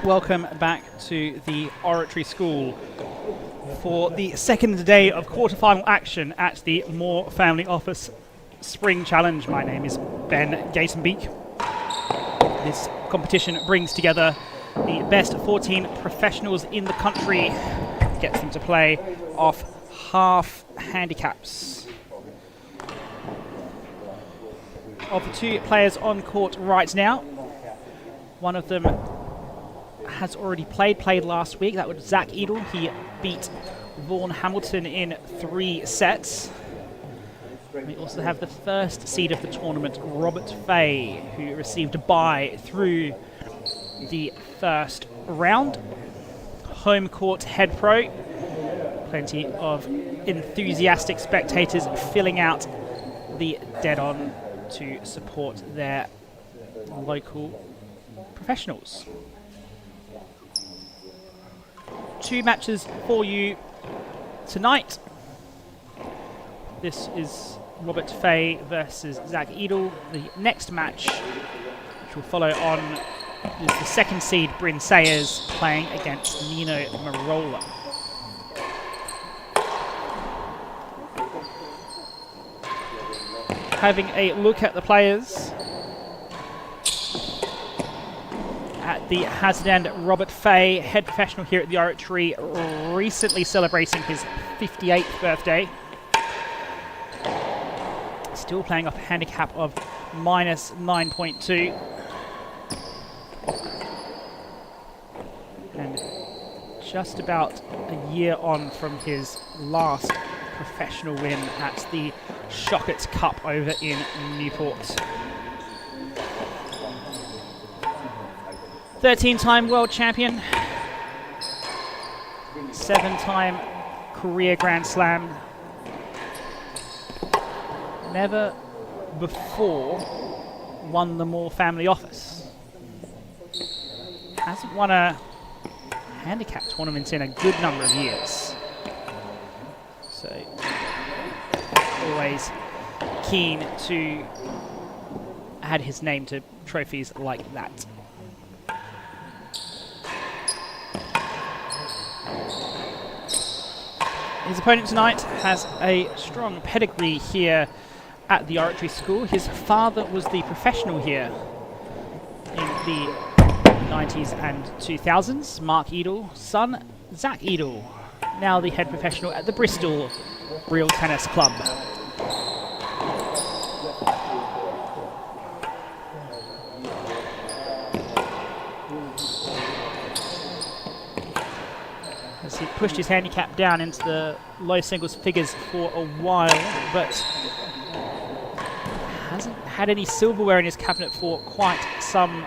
Welcome back to the Oratory School for the second day of quarterfinal action at the Moore Family Office Spring Challenge. My name is Ben Gatenbeek. This competition brings together the best 14 professionals in the country, gets them to play off half handicaps. Of the two players on court right now, one of them has already played last week. That was Zach Eadle. He beat Vaughan Hamilton in 3 sets. We also have the first seed of the tournament, Robert Fahey, who received a bye through the first round. Home court head pro. Plenty of enthusiastic spectators filling out the dead-on to support their local professionals. 2 matches for you tonight. This is Robert Fahey versus Zach Eadle. The next match, which will follow on, is the second seed Bryn Sayers playing against Nino Marola. Having a look at the players. At the hazard end, Robert Fahey, head professional here at the Oratory, recently celebrating his 58th birthday. Still playing off a handicap of minus 9.2. And just about a year on from his last professional win at the Shockets Cup over in Newport. 13-time world champion, 7-time career Grand Slam. Never before won the Moore Family Office. Hasn't won a handicap tournament in a good number of years. So, always keen to add his name to trophies like that. His opponent tonight has a strong pedigree here at the Oratory School. His father was the professional here in the 90s and 2000s, Mark Eadle. Son, Zach Eadle, now the head professional at the Bristol Real Tennis Club. He pushed his handicap down into the low singles figures for a while, but hasn't had any silverware in his cabinet for quite some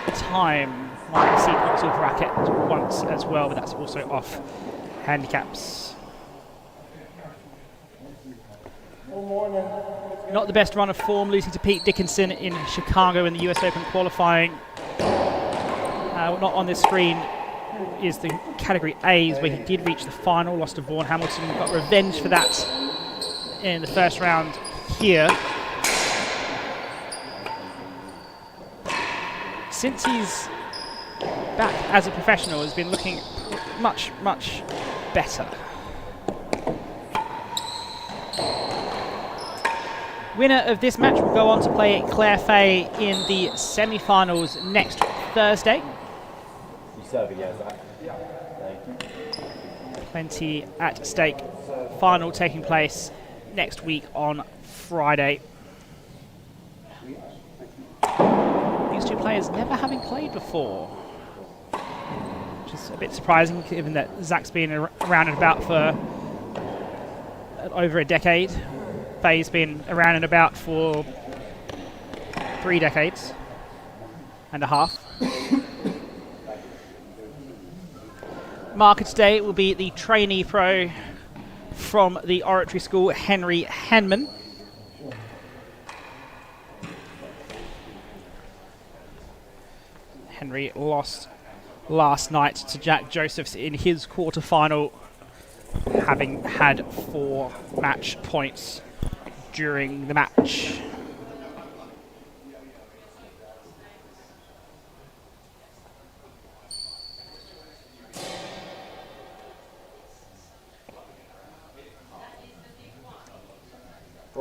time. Might have seen a silver racket once as well, but that's also off handicaps. Not the best run of form, losing to Pete Dickinson in Chicago in the US Open qualifying. Not on this screen is the category A's, where he did reach the final, lost to Vaughan Hamilton, got revenge for that in the first round here. Since he's back as a professional, has been looking much, much better. Winner of this match will go on to play Claire Fahey in the semi-finals next Thursday. Plenty at stake. Final taking place next week on Friday. These two players never having played before, which is a bit surprising given that Zach's been around and about for over a decade. Fahey's been around and about for 3 decades and a half. Marker today will be the trainee pro from the Oratory School, Henry Henman. Henry lost last night to Jack Josephs in his quarterfinal, having had 4 match points during the match.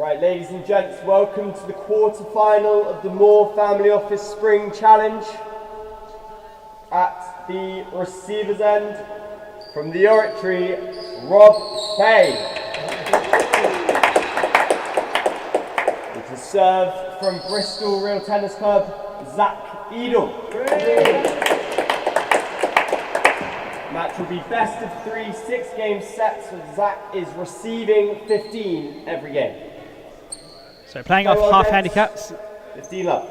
Right, ladies and gents, welcome to the quarter-final of the Moore Family Office Spring Challenge. At the receiver's end, from the Oratory, Rob Fahey. It is served from Bristol Real Tennis Club, Zach Eadle. Match will be best of 3 6-game sets, with Zach is receiving 15 every game. So playing off half handicaps. 15 up.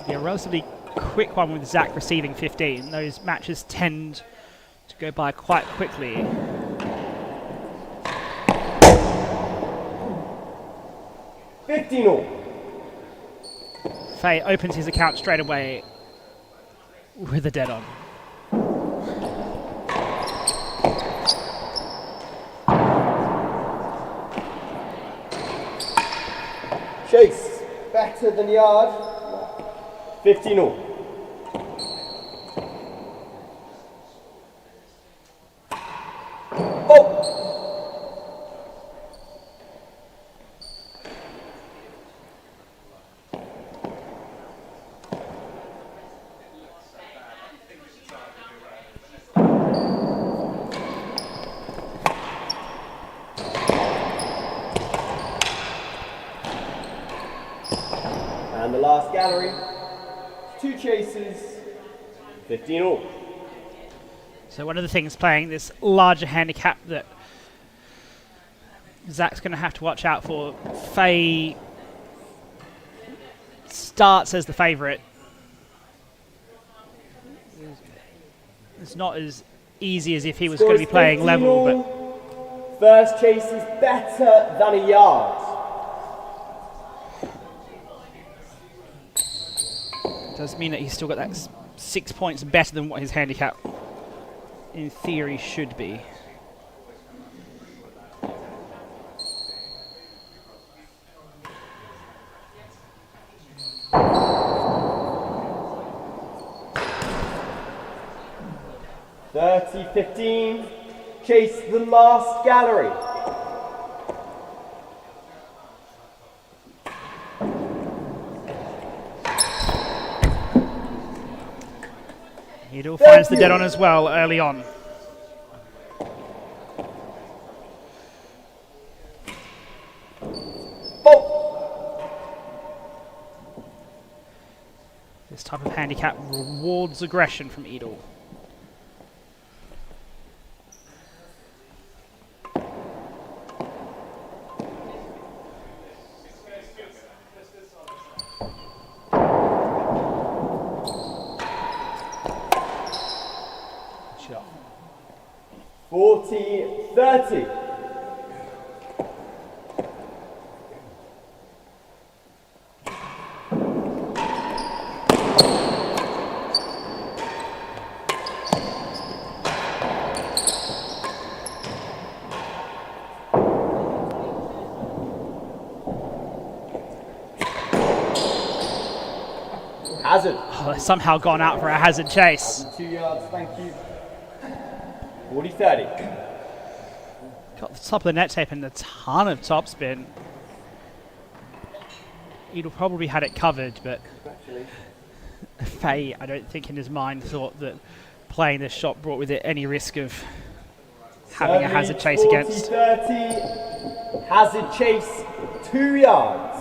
Yeah, relatively quick one with Zach receiving 15. Those matches tend to go by quite quickly. Fahey opens his account straight away with a dead on. Chase, better than yard. 15 all. And the last gallery, 2 chases, 15 all. So one of the things playing this larger handicap that Zach's going to have to watch out for, Fahey starts as the favourite. It's not as easy as if he was going to be playing level, but first chase is better than a yard. Does mean that he's still got that 6 points better than what his handicap in theory should be. (30-15), chase the last gallery. Eadle finds the dead on as well early on. This type of handicap rewards aggression from Eadle. Shot. 40-30. Hazard. Oh, somehow gone out for a hazard chase. Hazard 2 yards, thank you. 40-30. Got the top of the net tape and a ton of topspin. Eadle probably had it covered, but Fahey, I don't think in his mind thought that playing this shot brought with it any risk of having a hazard chase against. 40-30. Hazard chase 2 yards.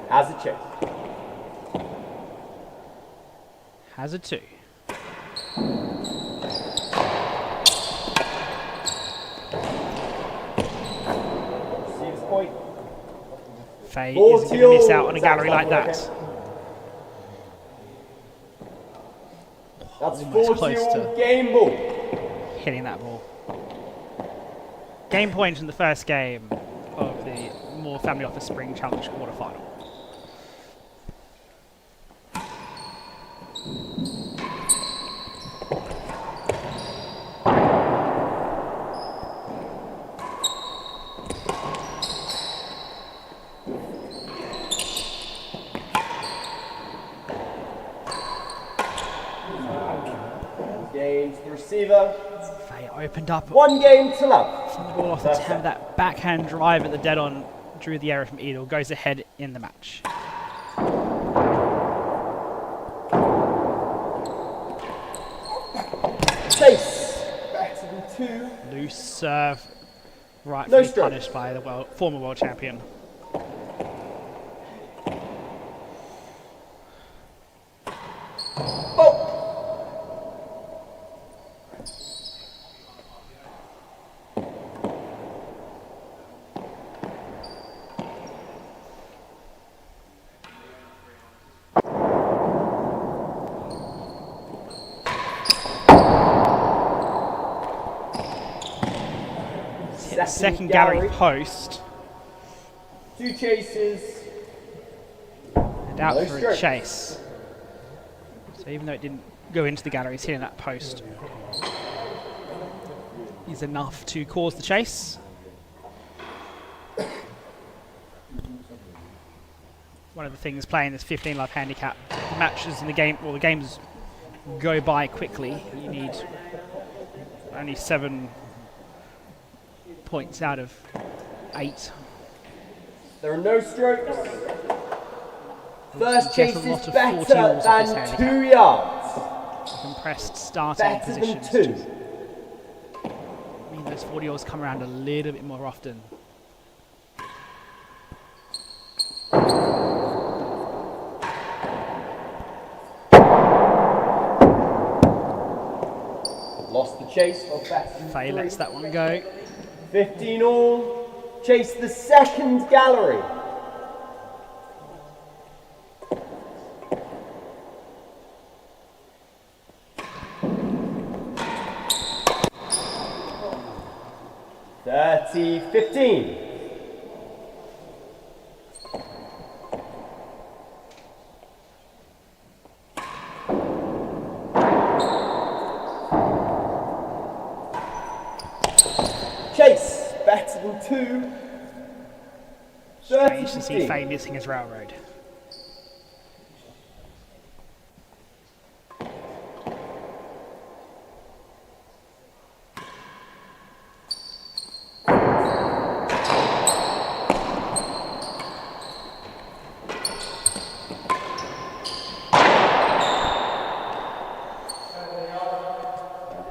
Hazard chase. Hazard 2. Point. Fahey isn't going to miss out on a gallery like that. That's Almost close to game ball. hitting that ball. Game point in the first game of the Moore Family Office Spring Challenge quarterfinal. Games the receiver. Fahey opened up 1 game to love. from the ball off the time. That backhand drive at the dead on drew the error from Eadle. Goes ahead in the match. Chase, better than 2. Loose serve, rightfully No stroke. punished by the former world champion. Oh! Second gallery post. 2 chases. And out No for a stroke. chase. So even though it didn't go into the galleries, hitting that post is enough to cause the chase. One of the things playing this 15 love handicap matches in the game, well, the games go by quickly. You need only 7 points out of 8. There are no strokes. First Get chase a lot is of better 40s with this than handicap. 2 yards. Compressed starting Better than positions. 2. I mean, those 40-year-olds come around a little bit more often. Lost the chase. Well, better than Fahey 3. lets that one go. 15 all. Chase the second gallery. $30-15. Chase, better than 2. Strange to see 30-15. Fahey missing his railroad.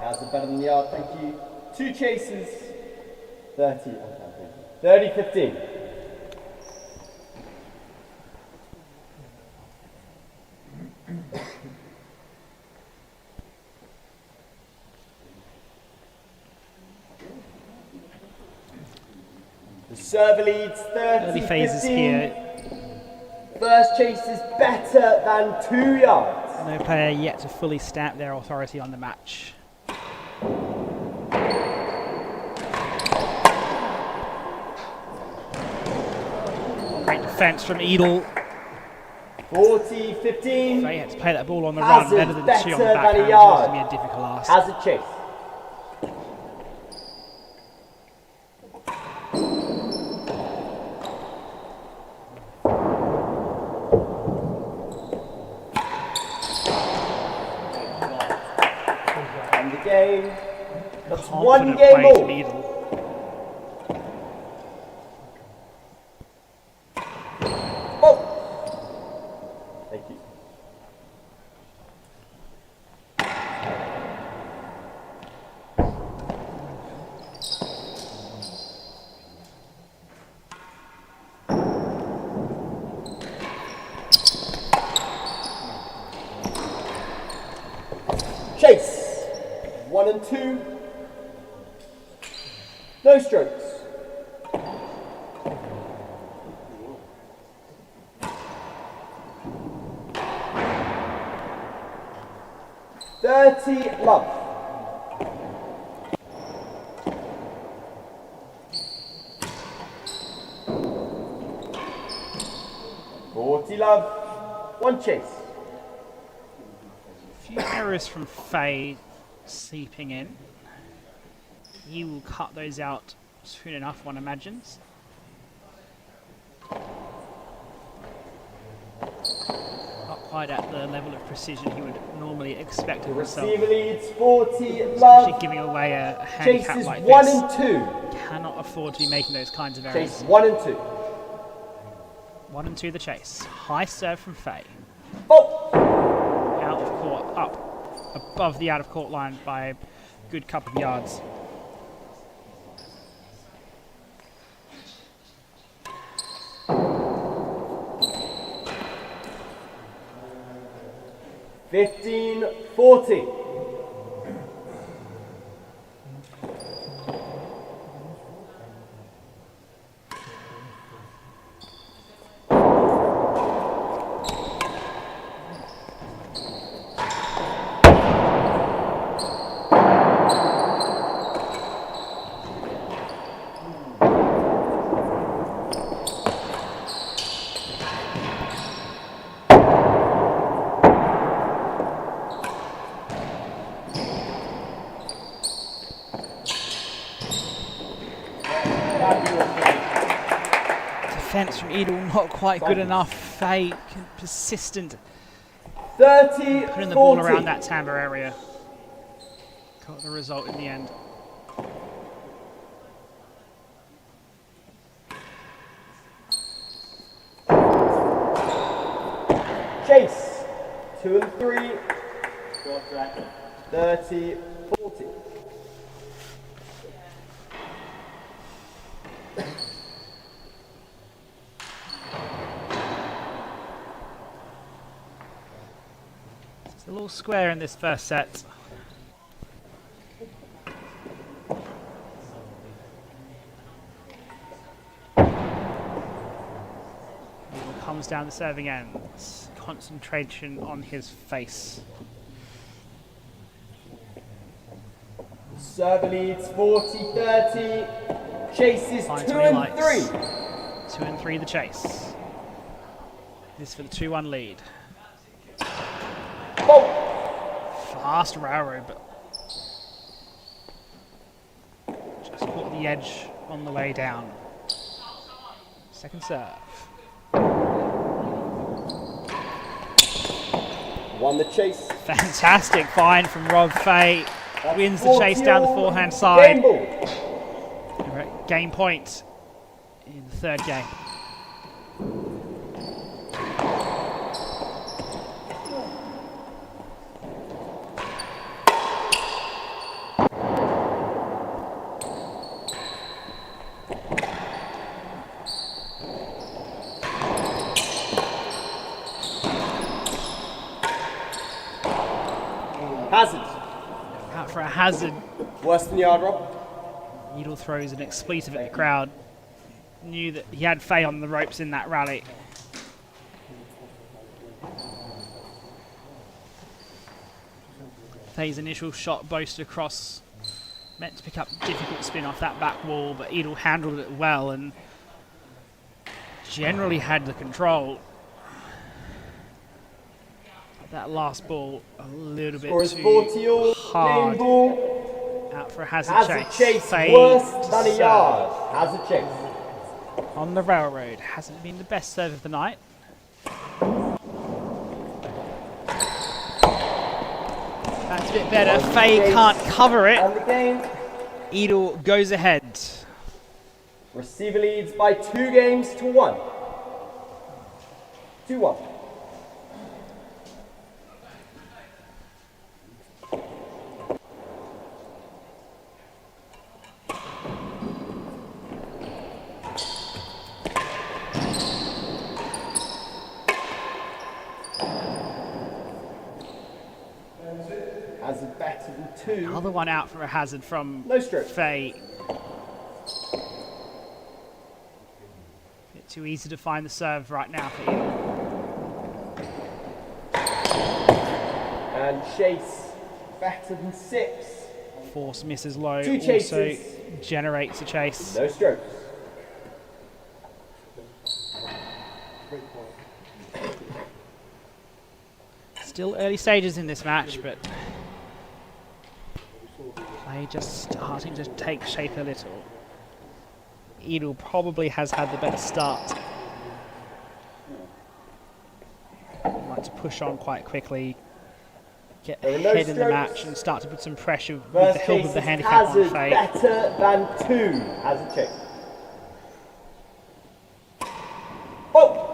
How's it better than the yard? Thank you. 2 chases. 30-15. The server leads 30. Early phases 15. here. First chase is better than 2 yards. No player yet to fully stamp their authority on the match. Great defence from Eadle. 40-15. Fahey had to play that ball on the run, Hazard better than 2 on the better than a backhand. It's yard. going to be a difficult ask. Has a chase. And the game. That's 1 Confident game play from all. Eadle. Oh! Thank you. Chase. 1 and 2. No strokes. $30 love. $40 love. 1 chase. A few errors from Fahey seeping in. He will cut those out soon enough, one imagines. Oh, quite at the level of precision he would normally expect The of himself. receiver leads 40, Especially love. giving away a Chase handicap is like 1 this. and 2. Cannot afford to be making those kinds of Chase errors. 1 and 2. 1 and 2 the chase. High serve from Fahey. Oh! Out of court, up above the out of court line by a good couple of yards. $15.40. Defense from Eadle not quite good enough. Fahey persistent, 30, putting the ball 40. around that T&RA area. Got the result in the end. Chase, 2 and 3. 30, 40. It's a little square in this first set. Comes down the serving end. Concentration on his face. Server leads 40, 30. Chase is Finds 2 what he and likes. 3. 2 and 3 the chase. This for the 2-1 lead. Oh! Fast railroad, but just caught the edge on the way down. Second serve. Won the chase. Fantastic find from Rob Fahey. That's Wins the chase 40 down the all. forehand side. Game ball. And we're at game point in the third game. Hazard. Out for a hazard. Worse than yard, Rob. Eadle throws an expletive at the crowd. Knew that he had Fahey on the ropes in that rally. Fahey's initial shot boasted across, meant to pick up difficult spin off that back wall, but Eadle handled it well and generally had the control. That last ball a little bit Score is too 40 all. Game hard. ball. Out for a hazard Hazard chase. Fahey Worse to than a serve. yard. Hazard chase. On the railroad. Hasn't been the best serve of the night. That's a bit better. Fahey can't cover it. And the game. Eadle goes ahead. Receiver leads by 2 games to 1. 2-1. Hazard better than 2. Another one out for a hazard from No stroke. Fahey. Bit too easy to find the serve right now for Eadle. And chase better than 6. Force misses low. 2 Also chases. generates a chase. No strokes. Still early stages in this match, but play just starting to take shape a little. Eadle probably has had the better start. I'd like to push on quite quickly, get There are no ahead in the strokes. match and start to put some pressure with the First help chase of the is handicap on hazard Fahey. better than 2 hazard chase. Oh!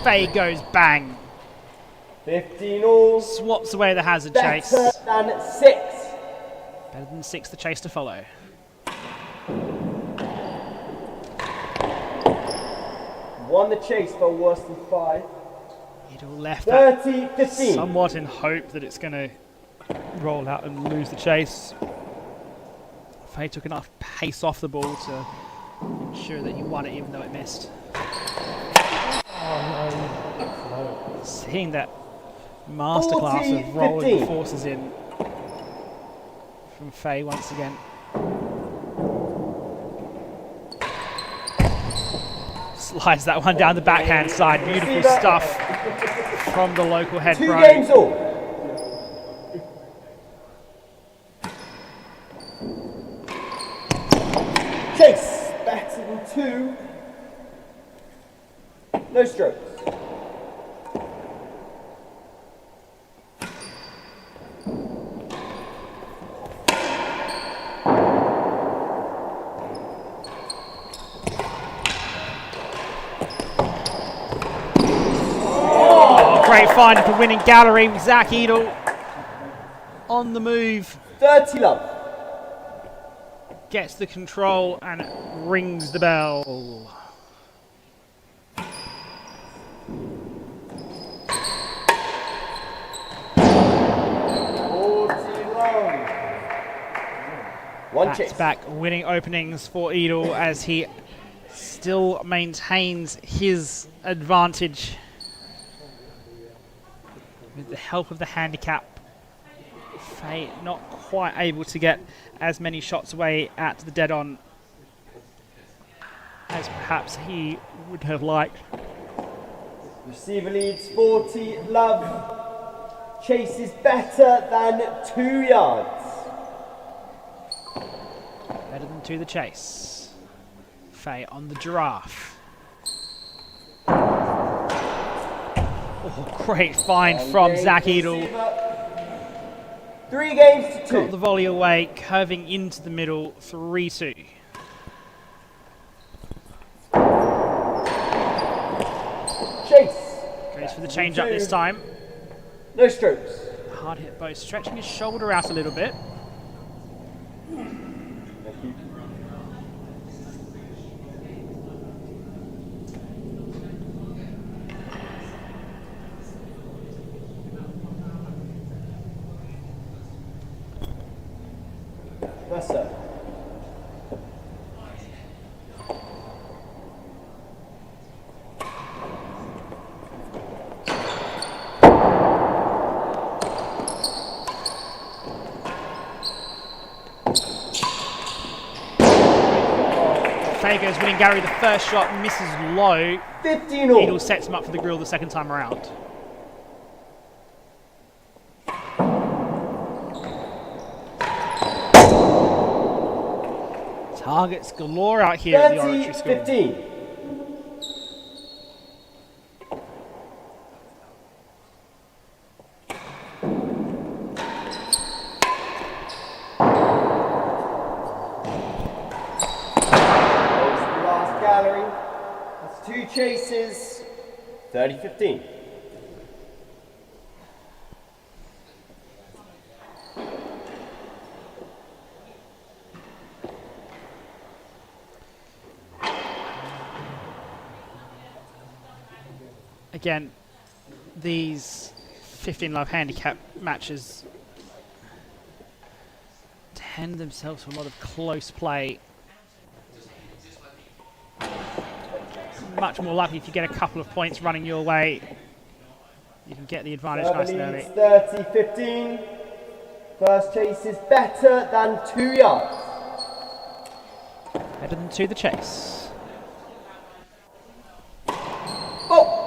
Fahey goes bang. 15 all. Swaps away the hazard Better chase. than 6. Better than 6, the chase to follow. Won the chase for worse than 5. Eadle left that 30-15. somewhat in hope that it's going to roll out and lose the chase. Fahey took enough pace off the ball to ensure that he won it even though it missed. Seeing that masterclass of rolling the forces in from Fahey once again. Slides that one down the backhand side. Beautiful stuff from the local head 2 pro. games all. Chase better than 2. No strokes. Great find at the winning gallery with Zach Eadle on the move. 30 love. Gets the control and rings the bell. 1 chase. Back winning openings for Eadle as he still maintains his advantage. With the help of the handicap, Fahey not quite able to get as many shots away at the dead-on as perhaps he would have liked. Receiver leads 40 love. Chase is better than 2 yards. Better than 2 the chase. Fahey on the giraffe. Oh, great find from Zach Eadle. 3 games to 2. Got the volley away, curving into the middle, 3-2. Chase. Goes for the change up this time. No strokes. Hard hit both, stretching his shoulder out a little bit. Thank you. That's it. Fahey goes winning Gary. The first shot misses low. 15 all. Eadle sets him up for the grill the second time around. Targets galore out here at the Oratory School. 15. Last gallery. That's 2 chases. 30-15. Again, these 15 love handicap matches tend themselves to a lot of close play. Much more likely if you get a couple of points running your way, you can get the advantage nice and early. 30-15. First chase is better than 2 yards. Better than 2 the chase. Oh!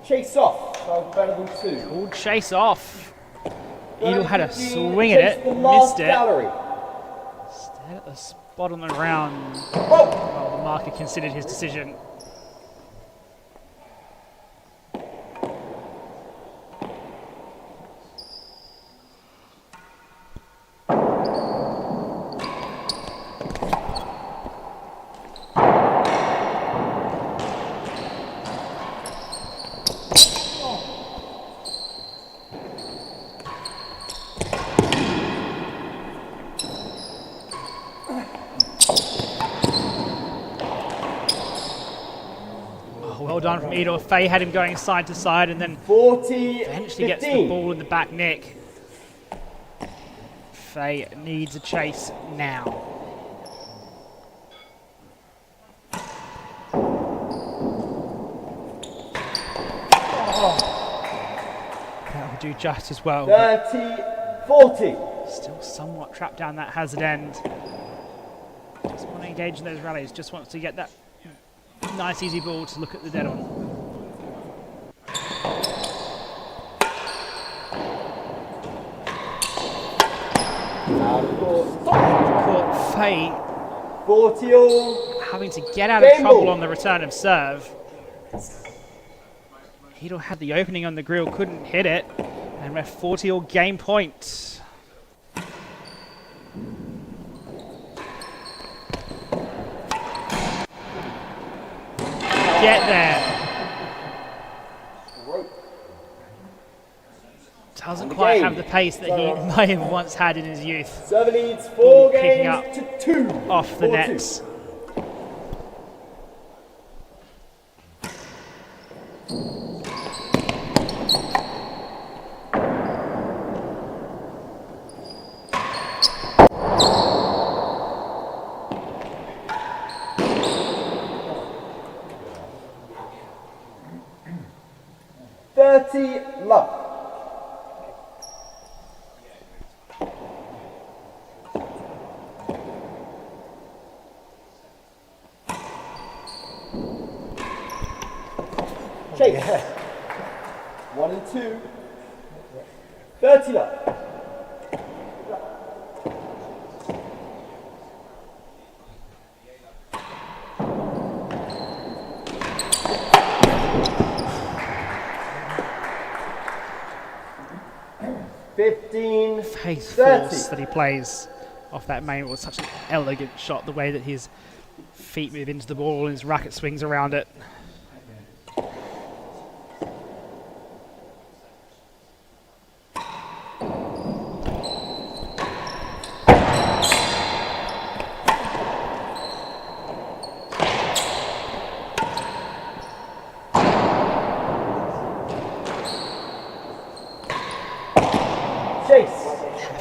Chase off. So better than 2. Called chase off. Eadle had a 15, swing at chase it, the last missed it. gallery. Stayed at the spot on the ground. Oh! Well, the marker considered his decision. Well done from Eadle. Fahey had him going side to side and then 40, eventually 15. gets the ball in the back neck. Fahey needs a chase now. That will do just as well. 30, 40. Still somewhat trapped down that hazard end. Just want to engage in those rallies. Just wants to get that nice easy ball to look at the dead on. Out of course. Caught Fahey 40 all. having to get out of Game trouble ball. on the return of serve. Eadle had the opening on the grill, couldn't hit it, and we're 40 all game point. Get there. Doesn't quite have the pace that he may have once had in his youth. Server needs 4 Picking games up to 2. Off the 4-2. nets. Love. Chase. 1 and 2. 30 love. Fahey's force that he plays off that main was such an elegant shot, the way that his feet move into the ball and his racket swings around it.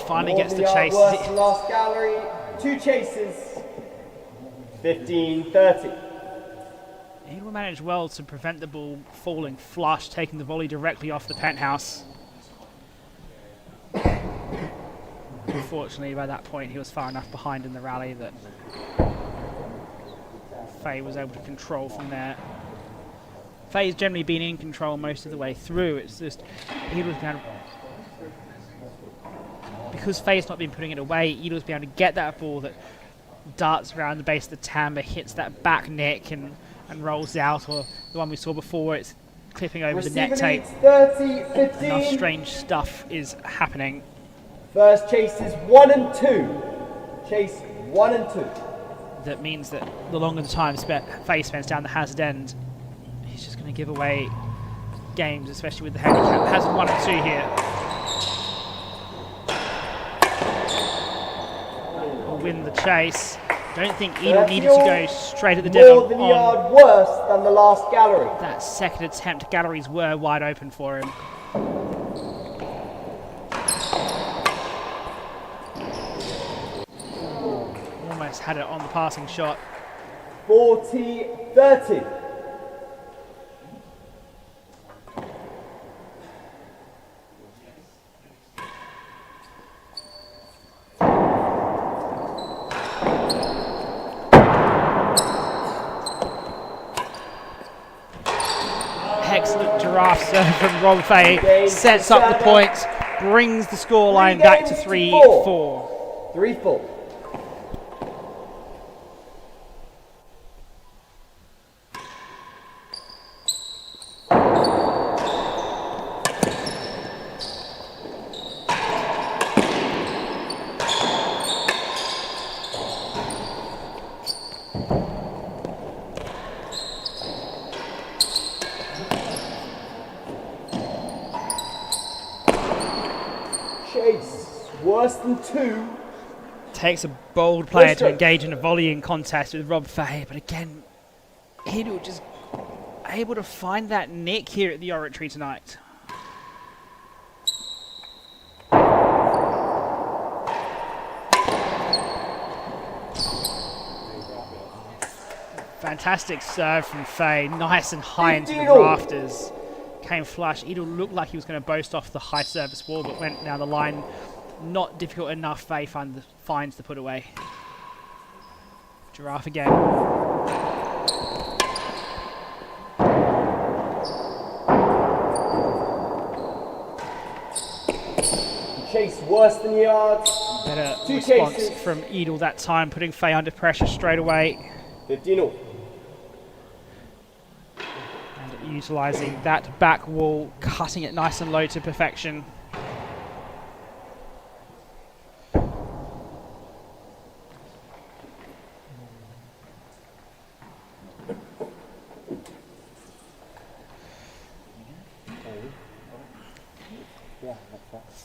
Finally gets the chase. Last gallery, 2 chases. 15-30. Eadle managed well to prevent the ball falling flush, taking the volley directly off the penthouse. Unfortunately, by that point, he was far enough behind in the rally that Fahey was able to control from there. Fahey's generally been in control most of the way through. It's just Eadle's kind of, because Fahey's not been putting it away, Eadle's been able to get that ball that darts around the base of the timbre, hits that back neck and rolls out, or the one we saw before, it's clipping over the neck tape. 30-15. Enough strange stuff is happening. First chase is 1 and 2. Chase 1 and 2. That means that the longer the time Fahey spends down the hazard end, he's just going to give away games, especially with the handicap. Hazard 1 and 2 here. Win the chase. Don't think Eadle needed to go straight at the dead more than a yard worse than the last gallery. That second attempt, galleries were wide open for him. Almost had it on the passing shot. 40-30. Excellent giraffe serve from Rob Fahey. Game Sets up the seven. point, brings the scoreline 3 back to games to 3-4. 3-4. Chase, worse than 2. Takes a bold player to stroke. engage in a volleying contest with Rob Fahey, but again, Eadle just able to find that nick here at the Oratory tonight. Fantastic serve from Fahey, nice and high into the 15-all. rafters. Came flush. Eadle looked like he was going to boast off the high service wall, but went down the line. Not difficult enough. Fahey finds the put away. Giraffe again. Chase, worse than yards. Better 2 response chases. from Eadle that time, putting Fahey under pressure straight away. 15-all. And utilising that back wall, cutting it nice and low to perfection.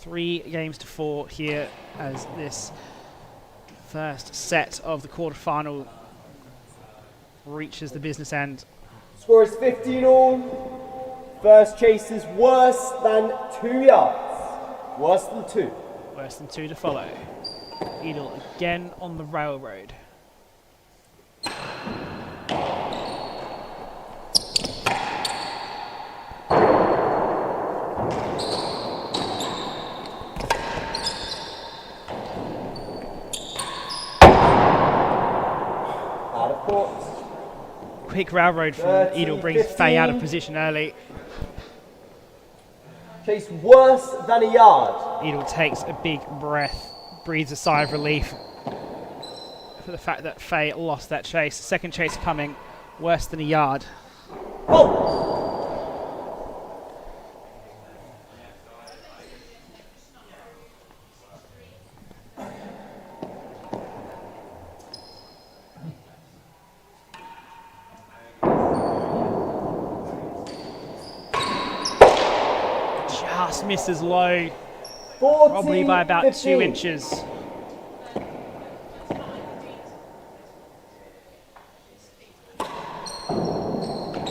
Three games to 4 here as this first set of the quarterfinal reaches the business end. Score is 15-all. First chase is worse than 2 yards. Worse than 2. Worse than 2 to follow. Eadle again on the railroad. Out of court. Quick railroad from 13, Eadle brings Fahey out of 15. position early. Chase worse than a yard. Eadle takes a big breath, breathes a sigh of relief for the fact that Fahey lost that chase. Second chase coming, worse than a yard. Oh! Just misses low, 14, probably by about 15. 2 inches.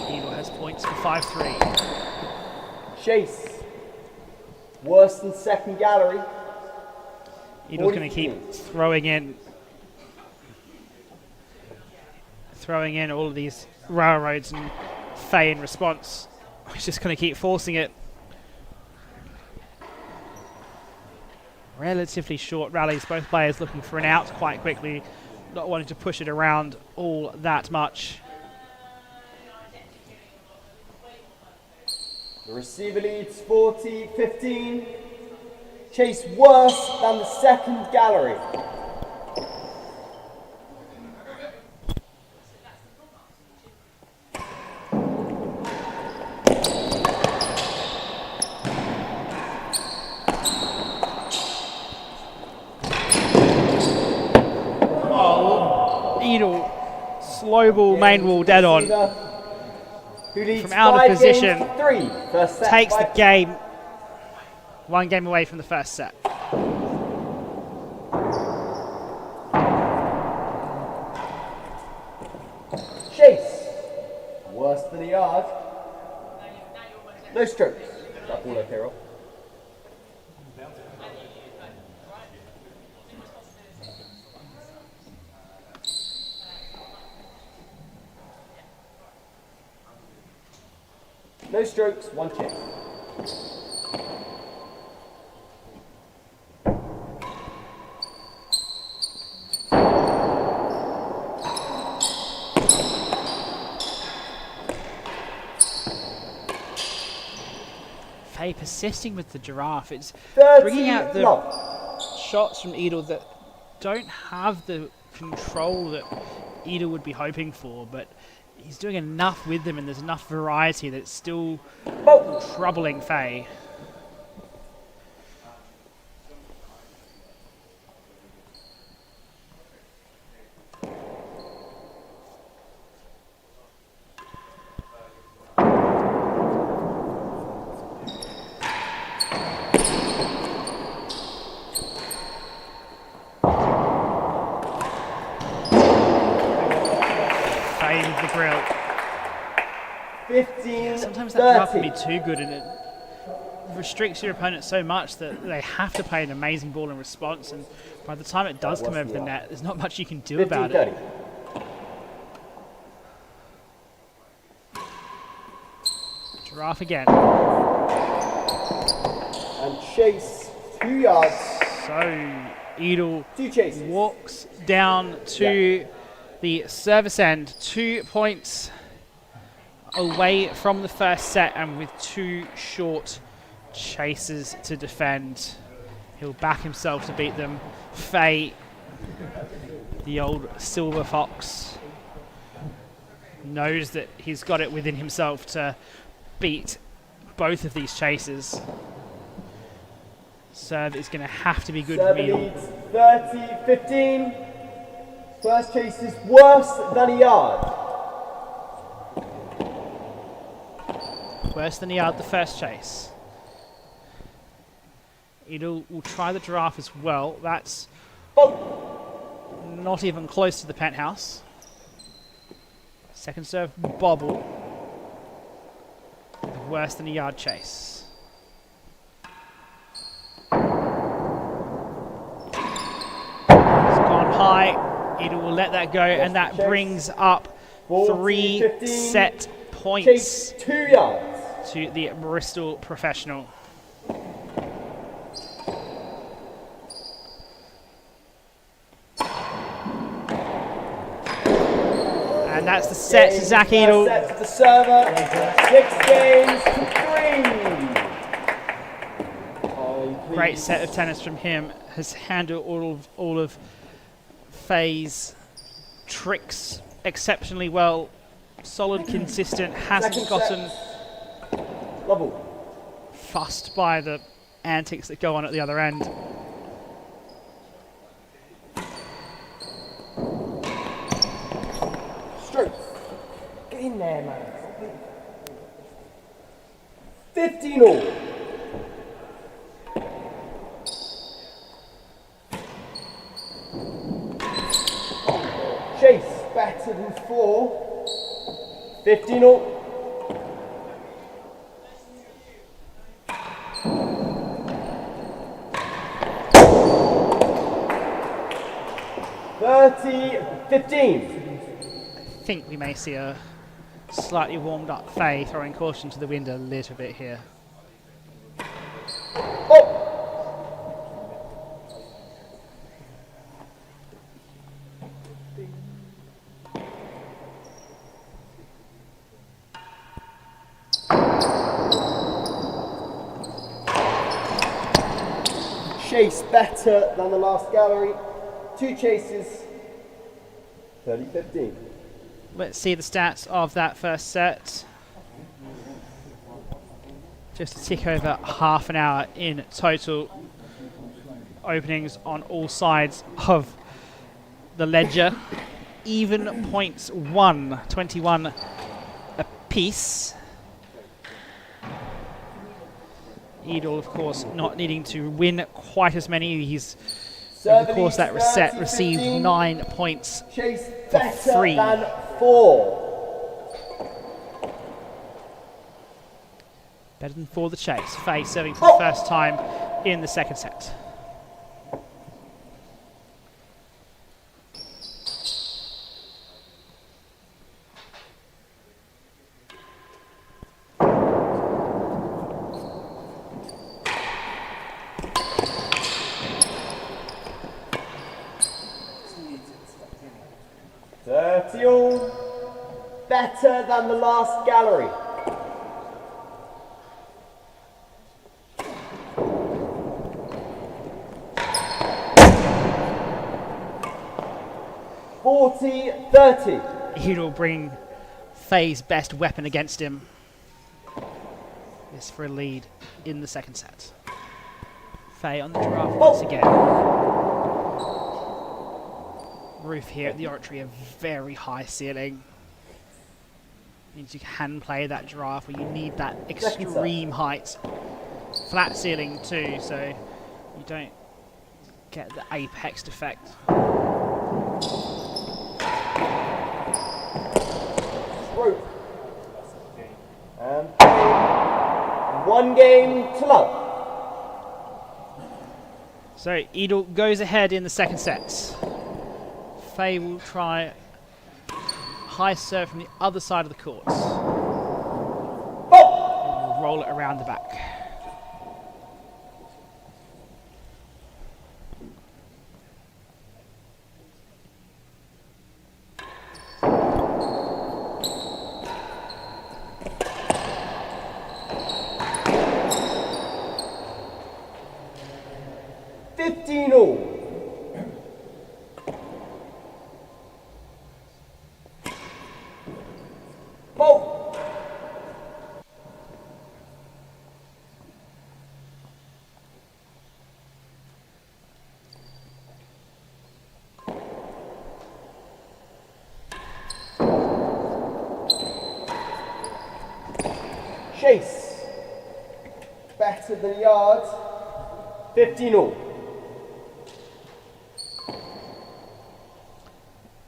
Eadle has points for 5-3. Chase. Worse than second gallery. Eadle's going to keep throwing in all of these railroads, and Fahey in response. He's just going to keep forcing it. Relatively short rallies, both players looking for an out quite quickly, not wanting to push it around all that much. The receiver leads 40-15. Chase worse than the second gallery. Eadle, slow ball, main wall, dead on. Who leads From out of 5 position, games to 3. First set Takes by the game, 1 game away from the first set. Chase. Worse than a yard. No strokes. That ball okay, Rob? No strokes, 1 kick. Fahey persisting with the giraffe. It's 30 bringing out the love. shots from Eadle that don't have the control that Eadle would be hoping for, but he's doing enough with them and there's enough variety that it's still troubling Fahey. The grill. 15, sometimes that drop can be too good and it restricts your opponent so much that they have to play an amazing ball in response, and by the time it does come over the net, there's not much you can do about it. Giraffe again. And chase 2 yards. So Eadle 2 chases. Walks down to the service end, 2 points away from the first set, and with 2 short chases to defend. He'll back himself to beat them. Fahey, the old silver fox, knows that he's got it within himself to beat both of these chases. Serve is going to have to be good for Eadle. Leads 30-15. First chase is worse than a yard. Worse than a yard, the first chase. Eadle will try the giraffe as well. That's not even close to the penthouse. Second serve, bobble. Worse than a yard chase. It's gone high. Eadle will let that go, and that brings up 3 set points 2 yards to the Bristol professional. And that's the set to Zach Eadle. Set to the server. 6 games to 3. Great set of tennis from him. Has handled all of Fahey's tricks exceptionally well. Solid, consistent, hasn't gotten fussed by the antics that go on at the other end. Straight. Get in there, man. 15 all. Chase better than 4. 15 all. $30-15. I think we may see a slightly warmed up Fahey throwing caution to the wind a little bit here. Chase better than the last gallery. 2 chases. 30-15. Let's see the stats of that first set. Just a tick over half an hour in total. Openings on all sides of the ledger. Even points 21 apiece. Eadle, of course, not needing to win quite as many. He's, over the course of that set, received 9 points for free. Than 4. Better than 4 the chase. Fahey serving for the first time in the second set. Better than the last gallery. 30. Eadle bringing Fahey's best weapon against him. This for a lead in the second set. Fahey on the draft once again. Roof here at the Oratory, a very high ceiling. Means you can play that draft where you need that extreme height. Flat ceiling too, so you don't get the apex effect. Rope. And 1 game to love. So Eadle goes ahead in the second set. Fahey will try high serve from the other side of the court. Oh! We'll roll it around the back. Chase. Better than yards. 15 all.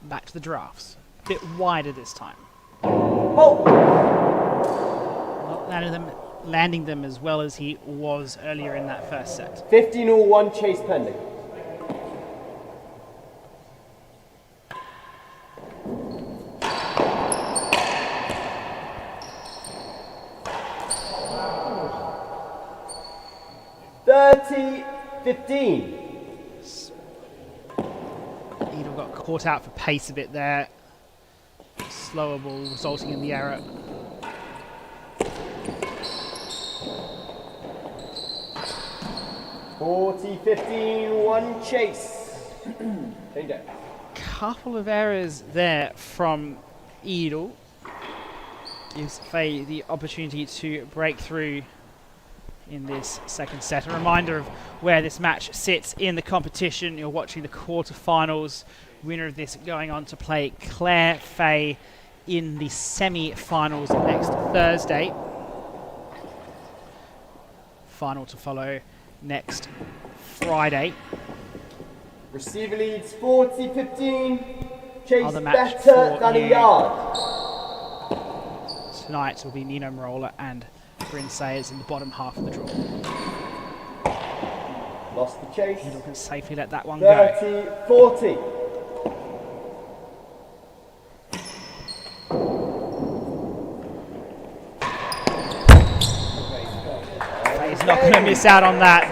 Back to the drafts. A bit wider this time. Oh! Not landing them as well as he was earlier in that first set. 15 all, 1 chase pending. Eadle got caught out for pace a bit there. Slower ball resulting in the error. $40-15, 1 chase. Couple of errors there from Eadle. Gives Fahey the opportunity to break through in this second set. A reminder of where this match sits in the competition. You're watching the quarterfinals. Winner of this going on to play Claire Fahey in the semi-finals next Thursday. Final to follow next Friday. Receiver leads 40-15. Chase Other match better for than a yard. Tonight will be Nino Marola and Bryn Sayers in the bottom half of the draw. Lost the chase. Eadle can safely let that one 30-40. He's not going to miss out on that.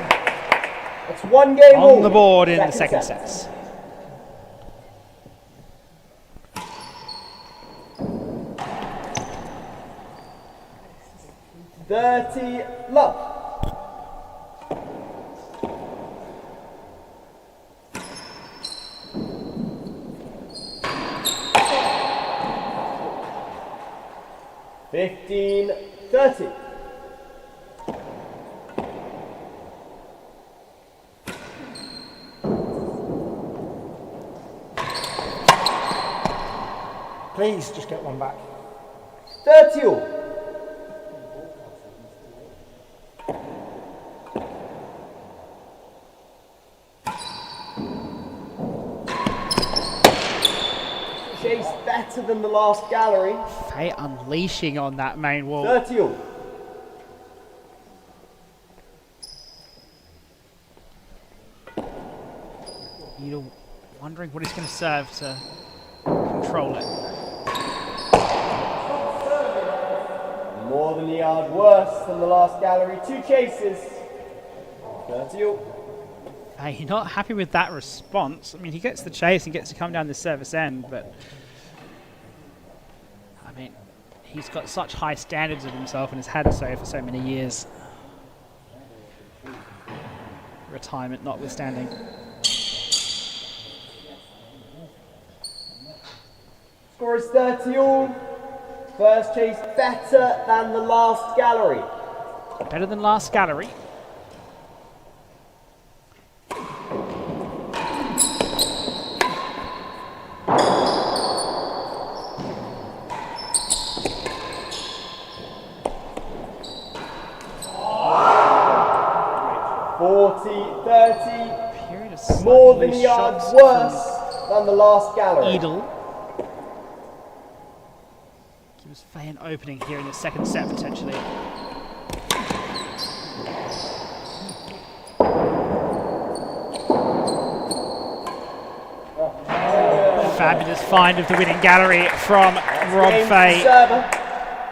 That's 1 game on the board in the second set. Love. $15-30. Please just get one back. 30 all. Chase better than the last gallery. Fahey unleashing on that main wall. 30 all. Eadle wondering what he's going to serve to control it. More than a yard worse than the last gallery. 2 chases. 30 all. Fahey not happy with that response. I mean, he gets the chase and gets to come down the service end, but I mean, he's got such high standards of himself and has had so for so many years. Retirement notwithstanding. Score is 30 all. First chase better than the last gallery. Better than last gallery. Period of More than loose yards shots worse than the last gallery. Eadle. Gives Fahey an opening here in the second set potentially. Fabulous find of the winning gallery from Rob Fahey.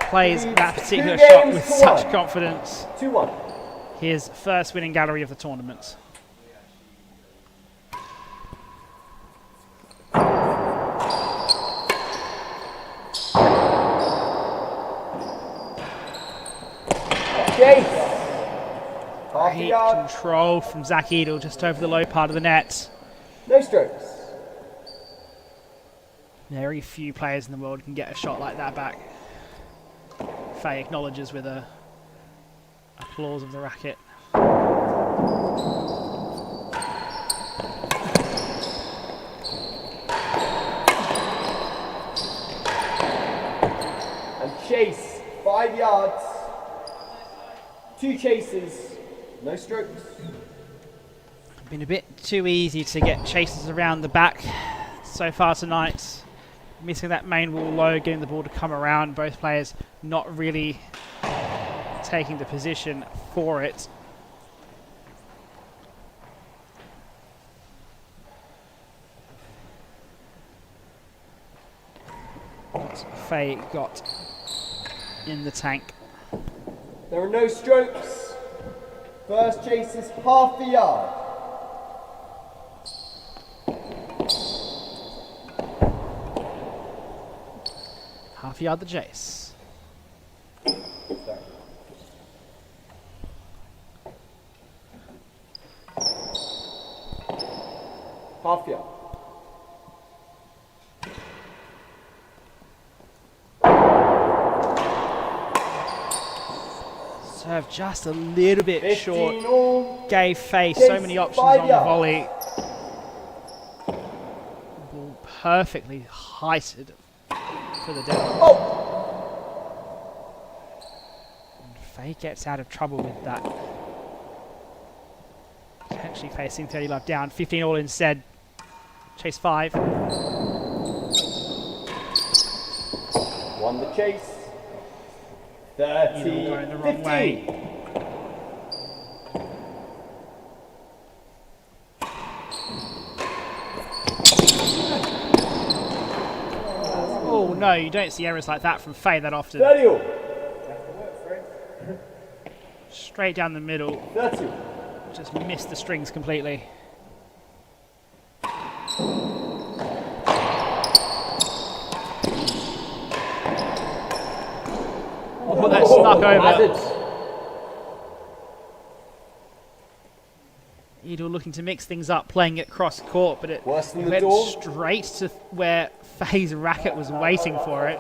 Plays that particular shot with such confidence. 2-1. His first winning gallery of the tournament. Great control from Zach Eadle just over the low part of the net. No strokes. Very few players in the world can get a shot like that back. Fahey acknowledges with a applause of the racket. And chase, 5 yards. 2 chases, no strokes. Been a bit too easy to get chases around the back so far tonight. Missing that main wall low, getting the ball to come around. Both players not really taking the position for it. What Fahey got in the tank. There are no strokes. First chase is half a yard. Half yard the chase. Half yard. Serve just a little bit short. All. Gave Fahey Chase so many options 5 on the yards. volley. Ball perfectly heighted for the devil. Oh. And Fahey gets out of trouble with that. Potentially facing 30 love down. 15 all instead. Chase 5. Won the chase. 30. Eadle going the wrong 15. way. Oh no, you don't see errors like that from Fahey that often. 30 all. Straight down the middle. 30. Just missed the strings completely. Oh, that snuck over. Eadle looking to mix things up, playing it cross court, but it Worse than the went door. straight to where Fahey's racket was waiting for it.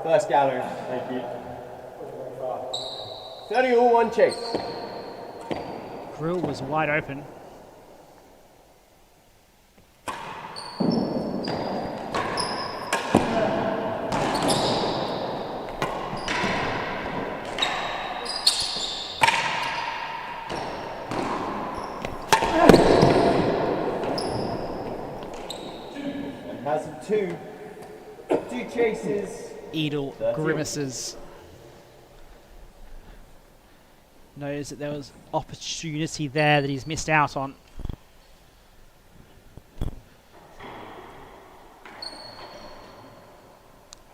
First gallery. Thank you. 30 all, 1 chase. Grill was wide open. Has a 2. 2 chases. Eadle 30. grimaces. Knows that there was opportunity there that he's missed out on.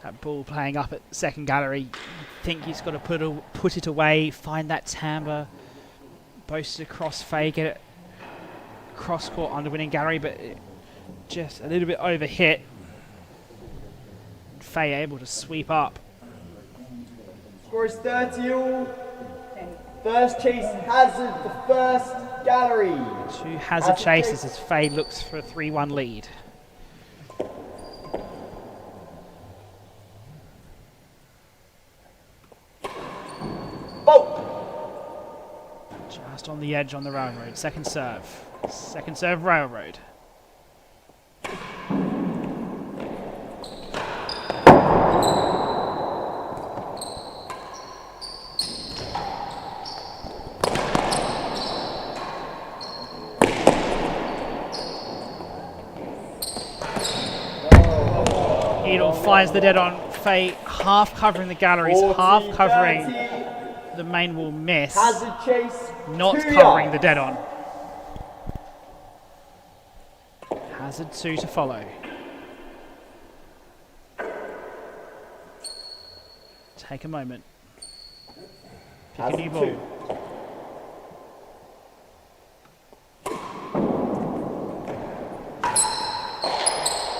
That ball playing up at second gallery. You think he's got to put it away, find that timbre, boast it across Fahey, get it cross court under winning gallery, but just a little bit overhit. Fahey able to sweep up. Score is 30 all. First chase hazard the first gallery. 2 hazard chases as Fahey looks for a 3-1 lead. Just on the edge on the railroad. Second serve. Second serve railroad. Eadle finds the dead on. Fahey half covering the galleries, half covering the main wall miss. Hazard chase. Not 2 covering yards. the dead on. Hazard 2 to follow. Take a moment. Pick a new Hazard ball.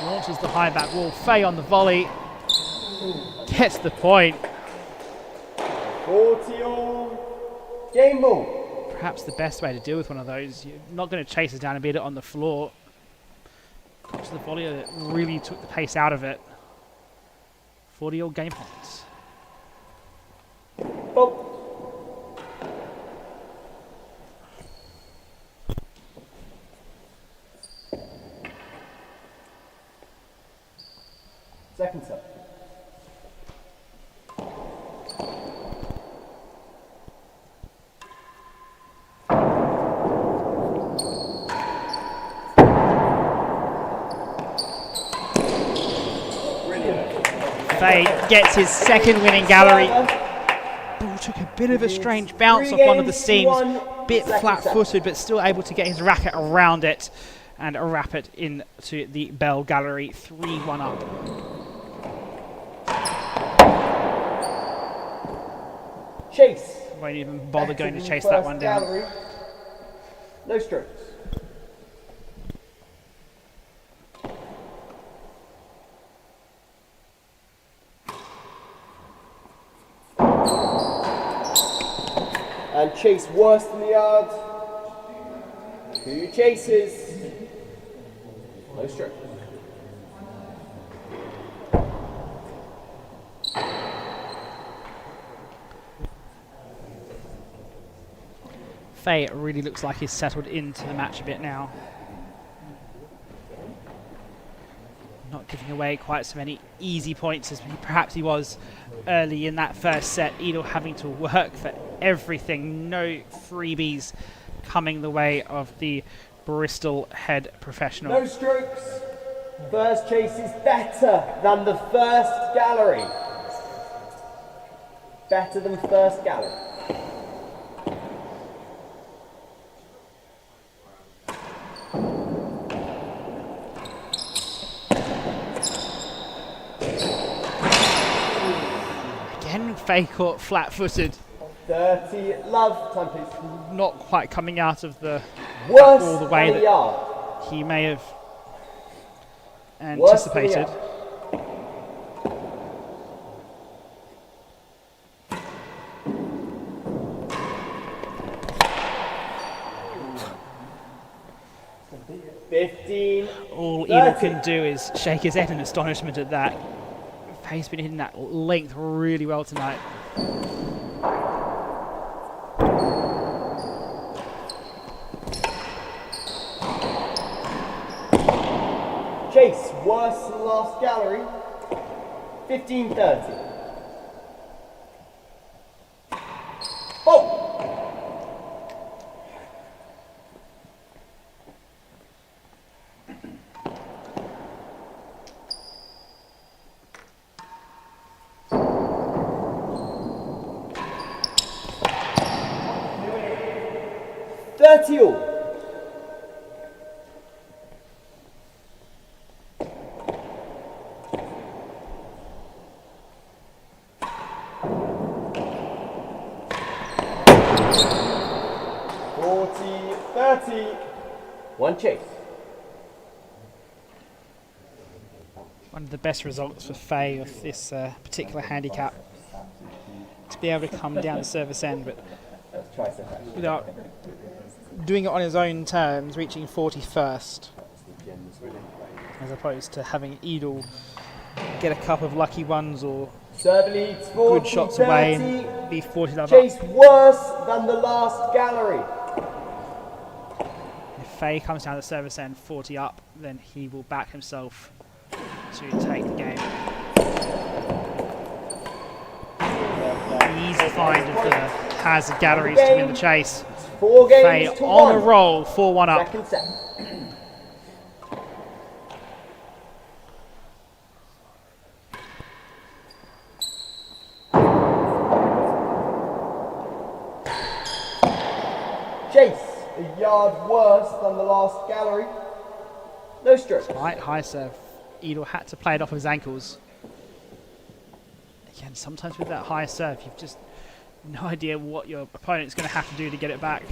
2. Launches the high back wall. Fahey on the volley. Gets the point. 40 all. Game ball. Perhaps the best way to deal with one of those. You're not going to chase it down and beat it on the floor. Got to the volley that really took the pace out of it. 40 all game points. Ball. Second set. Fahey gets his second winning gallery. Ball took a bit of a strange bounce off one of the seams. Bit flat-footed, but still able to get his racket around it and wrap it into the bell gallery. 3-1 up. Chase. Won't even bother going to chase that one down. Gallery. No strokes. And chase worse than the yard. 2 chases. No stroke. Fahey really looks like he's settled into the match a bit now. Not giving away quite so many easy points as perhaps he was early in that first set. Eadle having to work for everything. No freebies coming the way of the Bristol head professional. No strokes. First chase is better than the first gallery. Better than first gallery. Fahey caught flat-footed. 30 love. Time please. Not quite coming out of the Worse all the way than the that yard. he may have Worse than the anticipated. yard. All Eadle can do is shake his head in astonishment at that. Fahey's been hitting that length really well tonight. Chase, worse than the last gallery. 15-30. Oh! All. One chase. One of the best results for Fahey of this particular handicap. To be able to come down the service end, but without doing it on his own terms, reaching 41st, as opposed to having Eadle get a couple of lucky ones or good shots away and be 40 love Chase up. worse than the last gallery. Fahey comes down the service end 40 up, then he will back himself to take the game. Easy find of the Hazard Galleries to win the chase. 4 Fahey games to on 1. a roll, 4-1 up. Second set. Chase, a yard worse than the last gallery. No stroke. Right, high serve. Eadle had to play it off of his ankles. Again, sometimes with that high serve, you've just no idea what your opponent's going to have to do to get it back.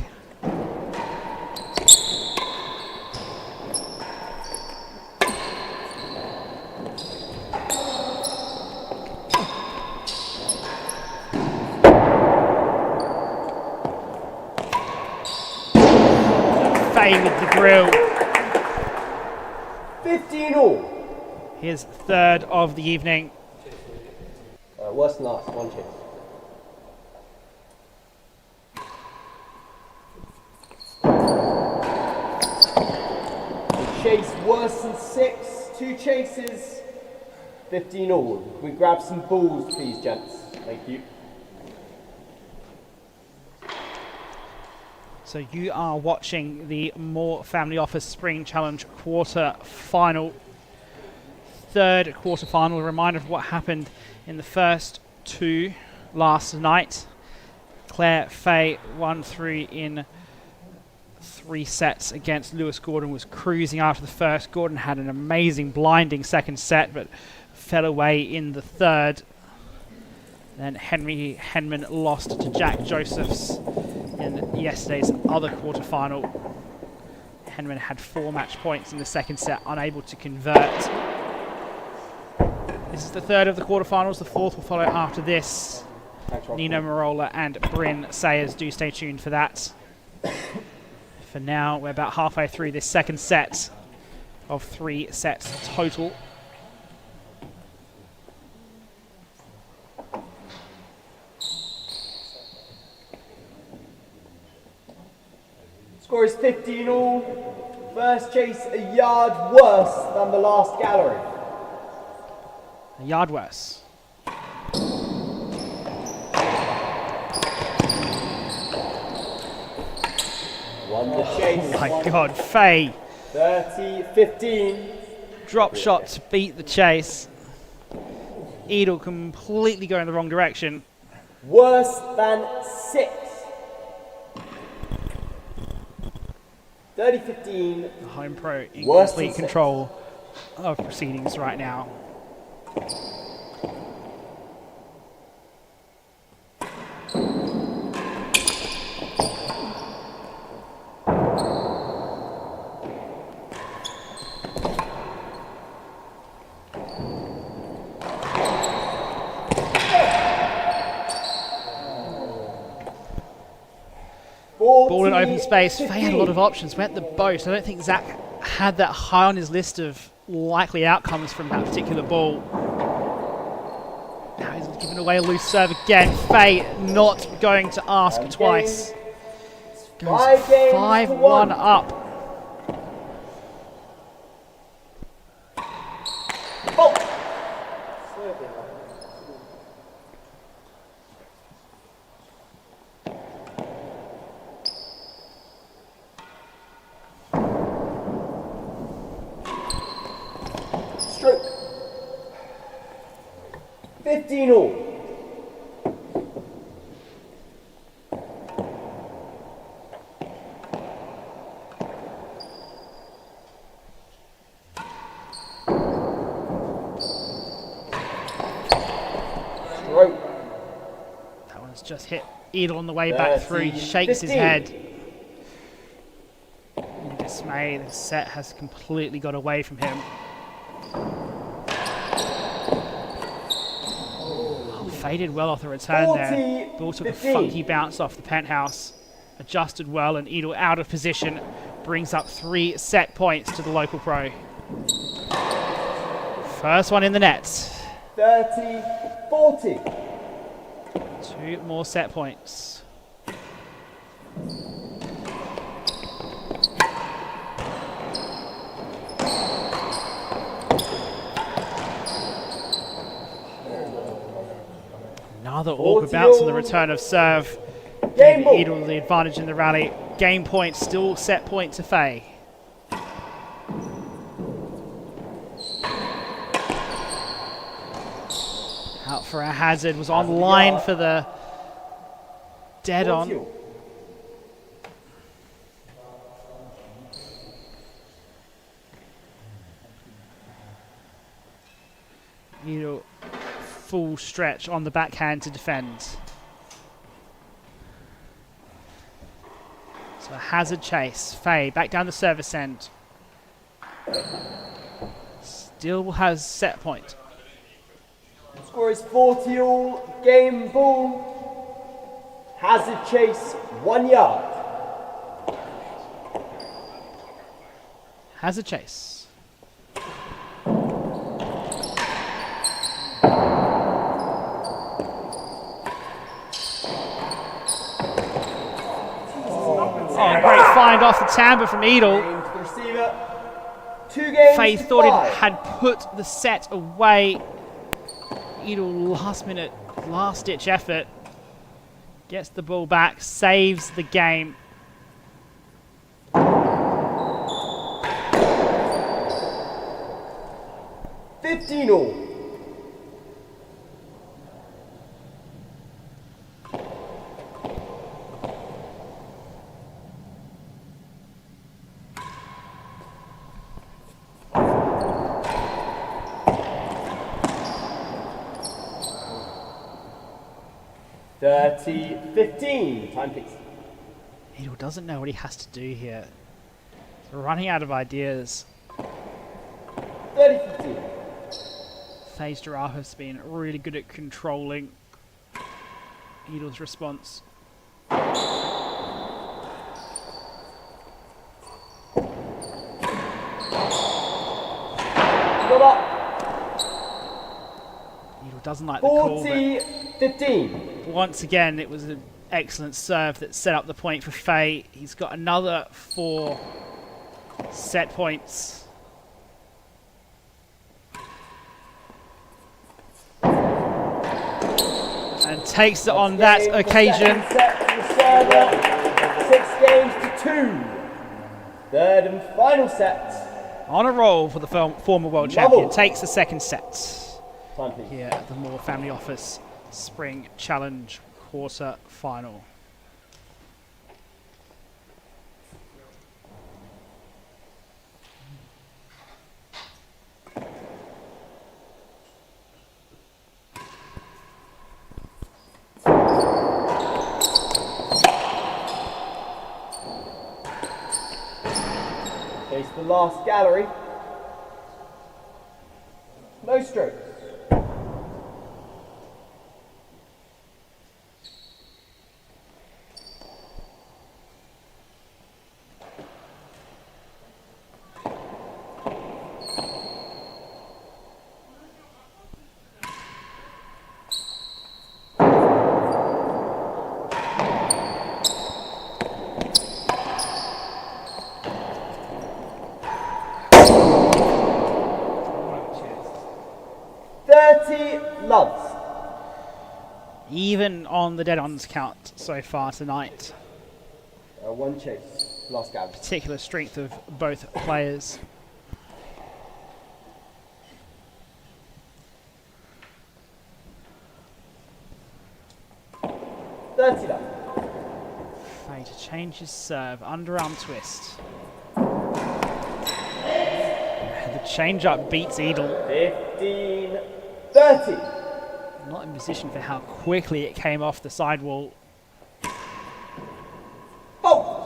Fahey with the grill. 15 all. His third of the evening. Worse than last, 1 chase. The chase worse than 6, 2 chases, 15 all. Can we grab some balls, please, gents? Thank you. So you are watching the Moore Family Office Spring Challenge quarter final. Third quarter final. A reminder of what happened in the first 2 last night. Claire Fahey won 3 in 3 sets against Lewis. Gordon was cruising after the first. Gordon had an amazing blinding second set but fell away in the third. Then Henry Henman lost to Jack Josephs in yesterday's other quarterfinal. Henman had 4 match points in the second set, unable to convert. This is the third of the quarterfinals. The fourth will follow after this. Nino Marola and Bryn Sayers. Do stay tuned for that. For now, we're about halfway through this second set of 3 sets total. Score is 15 all. First chase a yard worse than the last gallery. A yard worse. Won the chase. Oh my God, Fahey. 30-15. Drop shot to beat the chase. Eadle completely going the wrong direction. Worse than 6. 30-15. The home pro in Worse complete than control of proceedings right now. Ball in open space. Fahey had a lot of options. Went the boat. I don't think Zach had that high on his list of likely outcomes from that particular ball. Now he's giving away a loose serve again. Fahey not going to ask twice. Goes 5-1 up. Stroke. 15 all. Stroke. That one's just hit Eadle on the way back through. He shakes his head. In dismay, the set has completely got away from him. Faded well off the return there. Ball took a funky bounce off the penthouse. Adjusted well, and Eadle out of position brings up 3 set points to the local pro. First one in the net. 30-40. 2 more set points. Another awkward bounce on the return of serve. Game ball. Eadle the advantage in the rally. Game point, still set point to Fahey. Out for a hazard, was on line for the dead on. Eadle full stretch on the backhand to defend. So a hazard chase. Fahey back down the service end. Still has set point. Score is 40-all. Game ball. Hazard chase, 1 yard. Hazard chase. Oh, great find off the tambour from Eadle. Game to the receiver. 2 games Fahey to thought 5. it had put the set away. Eadle last minute, last ditch effort. Gets the ball back, saves the game. $15-all. $30-15. Time, please. Eadle doesn't know what he has to do here. He's running out of ideas. 30-15. Fahey's giraffe has been really good at controlling Eadle's response. Got up. Eadle doesn't like the call, but 40-15. once again, it was an excellent serve that set up the point for Fahey. He's got another 4 set points. And takes it on that occasion. Set to the server. 6 games to 2. Third and final set. On a roll for the former world champion. Takes the second set. Time, please. Here at the Moore Family Office Spring Challenge quarter final. Face the last gallery. No strokes. Loves. Even on the dead-ons count so far tonight. 1 chase. Last gallery. Particular strength of both players. $30 love. Fahey to change his serve. Underarm twist. The change-up beats Eadle. 15-30. Not in position for how quickly it came off the sidewall. Oh!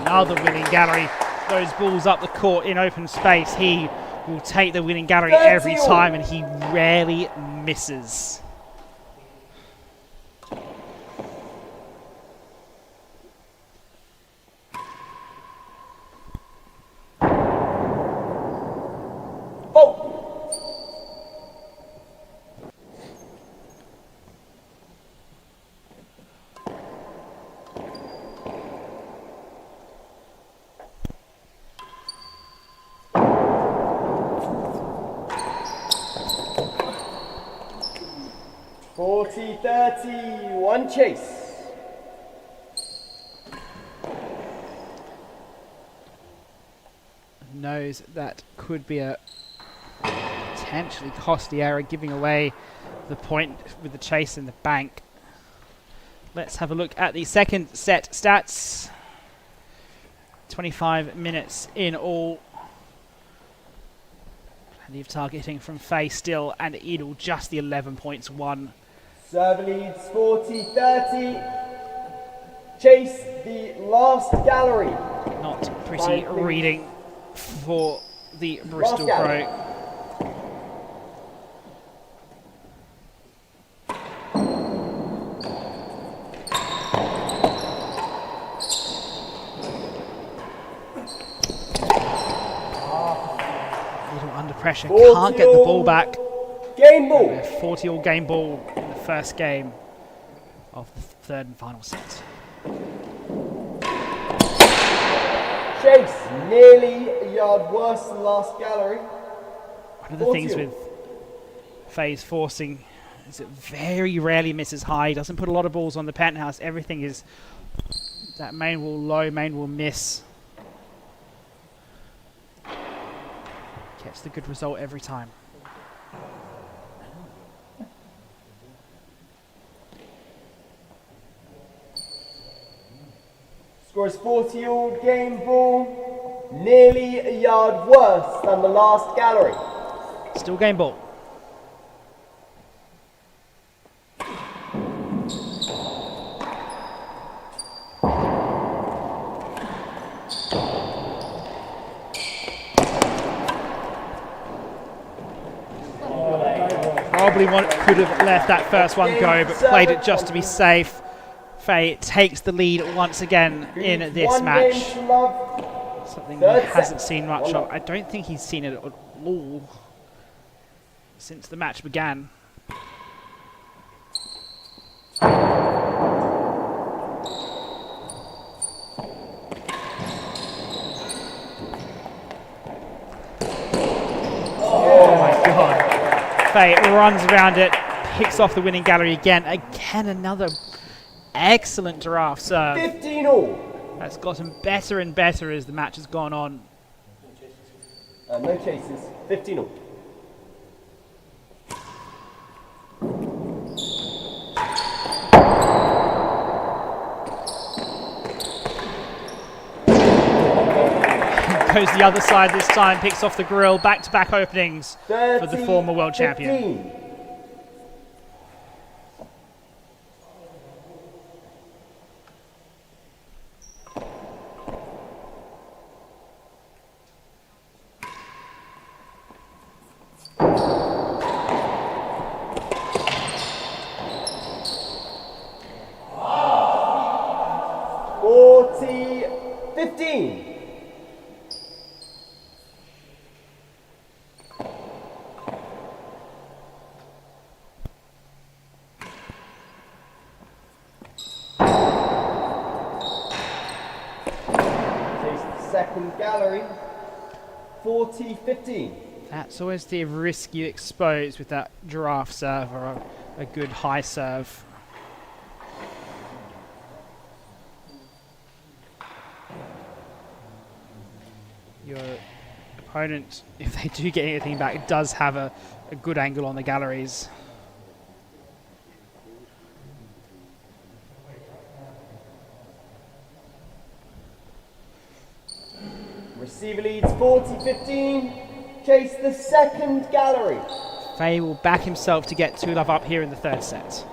Another winning gallery. Those balls up the court in open space. He will take the winning gallery every 30-all. time, and he rarely misses. 40-30, one chase. Knows that could be a potentially costly error, giving away the point with the chase in the bank. Let's have a look at the second set stats. 25 minutes in all. Plenty of targeting from Fahey still, and Eadle just the 11 points won. Server leads 40-30. Chase the last gallery. Not pretty reading for the Bristol Pro. Under pressure, can't get the ball back. Game ball. 40-all game ball in the first game of the third and final set. Chase nearly a yard worse than last gallery. One of the things with Fahey's forcing is it very rarely misses high. He doesn't put a lot of balls on the penthouse. Everything is that main wall low, main wall miss. Gets the good result every time. Scores 40-all game ball. Nearly a yard worse than the last gallery. Still game ball. Probably could have let that first one go, but played it just to be safe. Fahey takes the lead once again in this match. Something he hasn't seen much of. I don't think he's seen it at all since the match began. Oh my god. Fahey runs around it, picks off the winning gallery again. Again, another excellent giraffe serve. 15-all. That's gotten better and better as the match has gone on. No chases. 15-all. Goes the other side this time, picks off the grill. Back-to-back openings for the former world champion. 40-15. Second gallery, 40-15. That's always the risk you expose with that giraffe serve or a good high serve. Your opponent, if they do get anything back, does have a good angle on the galleries. Receiver leads 40-15. Chase the second gallery. Fahey will back himself to get 2-love up here in the third set.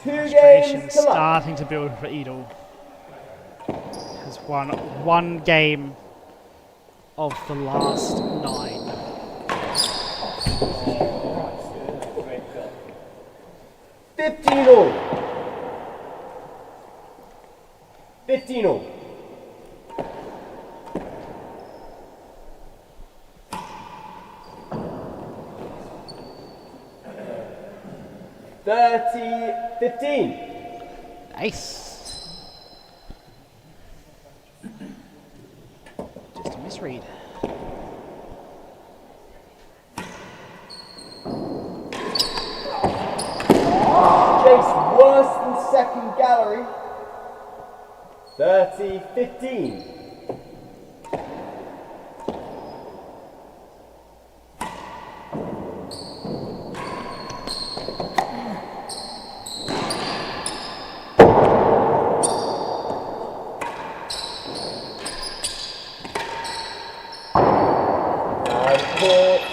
Frustration starting to build for Eadle. Has won one game of the last 9. $15-all. 15-all. 30-15. Nice. Just a misread. Chase worse than second gallery. 30-15.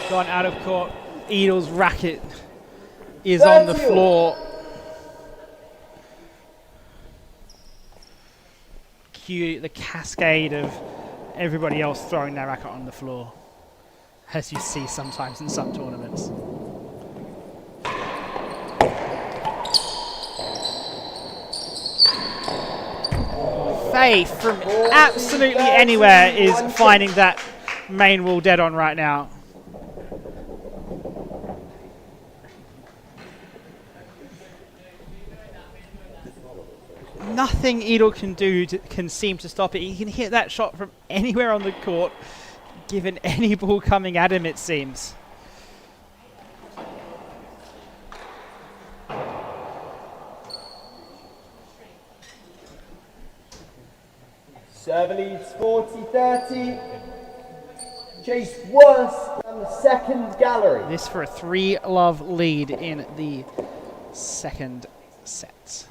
Gone out of court. Eadle's racket is on the floor. Cue the cascade of everybody else throwing their racket on the floor, as you see sometimes in some tournaments. Fahey from absolutely anywhere is finding that main wall dead on right now. Nothing Eadle can do can seem to stop it. He can hit that shot from anywhere on the court, given any ball coming at him, it seems. Server leads 40-30. Chase worse than the second gallery. This for a 3-love lead in the second set.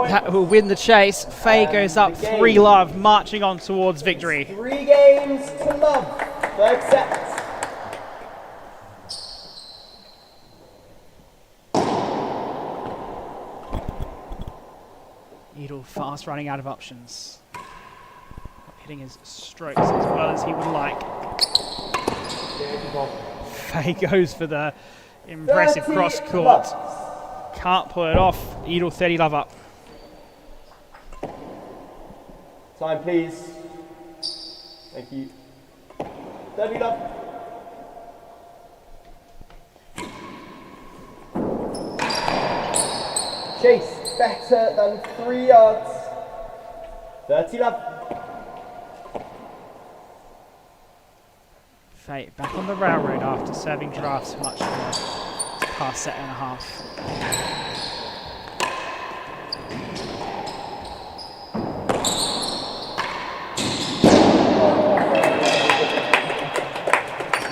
That will win the chase. Fahey goes up 3-love, marching on towards victory. 3 games to love. Third set. Eadle fast running out of options. Not hitting his strokes as well as he would like. Fahey goes for the impressive cross court. Can't pull it off. Eadle 30-love up. Time, please. Thank you. 30-love. Chase better than 3 yards. 30-love. Fahey back on the railroad after serving drafts much for the past set and a half.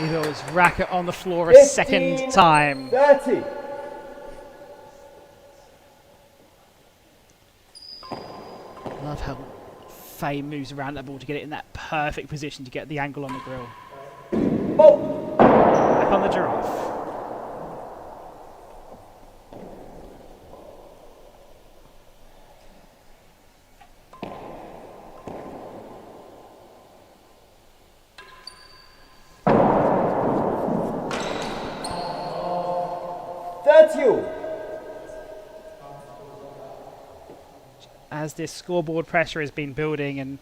Eadle's racket on the floor a second time. 30. Love how Fahey moves around that ball to get it in that perfect position to get the angle on the grill. Oh. Back on the giraffe. As this scoreboard pressure has been building and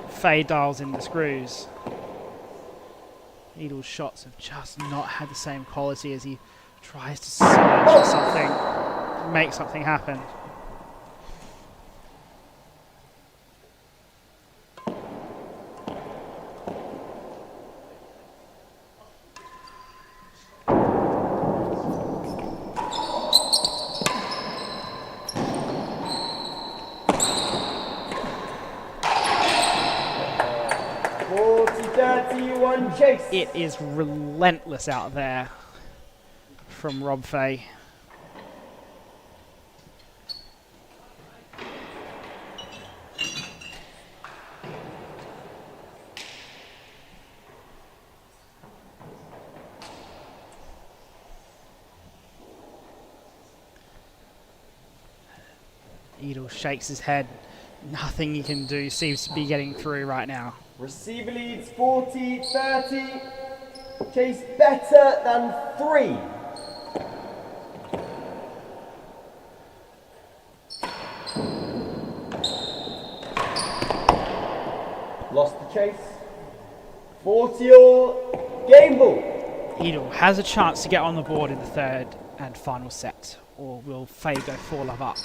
Fahey dials in the screws, Eadle's shots have just not had the same quality as he tries to search for something, make something happen. It is relentless out there from Rob Fahey. Eadle shakes his head. Nothing he can do seems to be getting through right now. Receiver leads 40-30. Chase better than 3. Lost the chase. 40-all. Game ball. Eadle has a chance to get on the board in the third and final set, or will Fahey go 4-love up?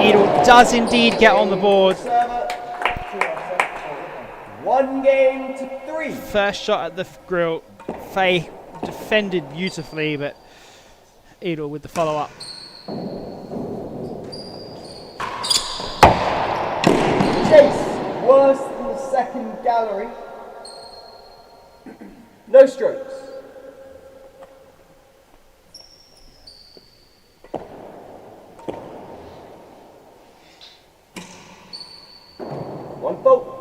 Eadle does indeed get on the board. Server. 1 game to 3. First shot at the grill. Fahey defended beautifully, but Eadle with the follow-up. Chase worse than the second gallery. No strokes. One fault.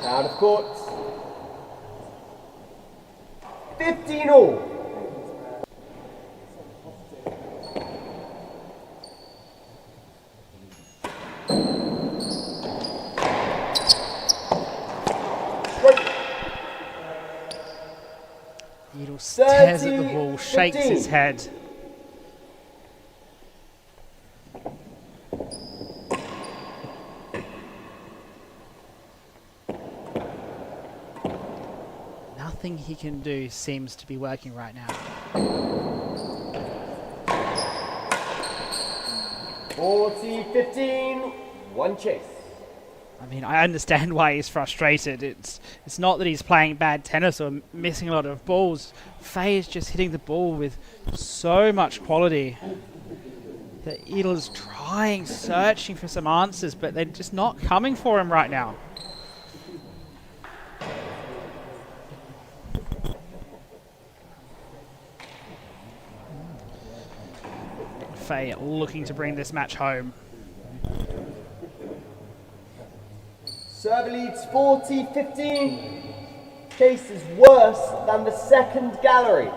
Out of court. 15-all. Eadle stares at the ball, shakes 15. his head. Nothing he can do seems to be working right now. 40-15. 1 chase. I mean, I understand why he's frustrated. It's not that he's playing bad tennis or missing a lot of balls. Fahey is just hitting the ball with so much quality that Eadle is trying, searching for some answers, but they're just not coming for him right now. Fahey looking to bring this match home. Server leads 40-15. Chase is worse than the second gallery.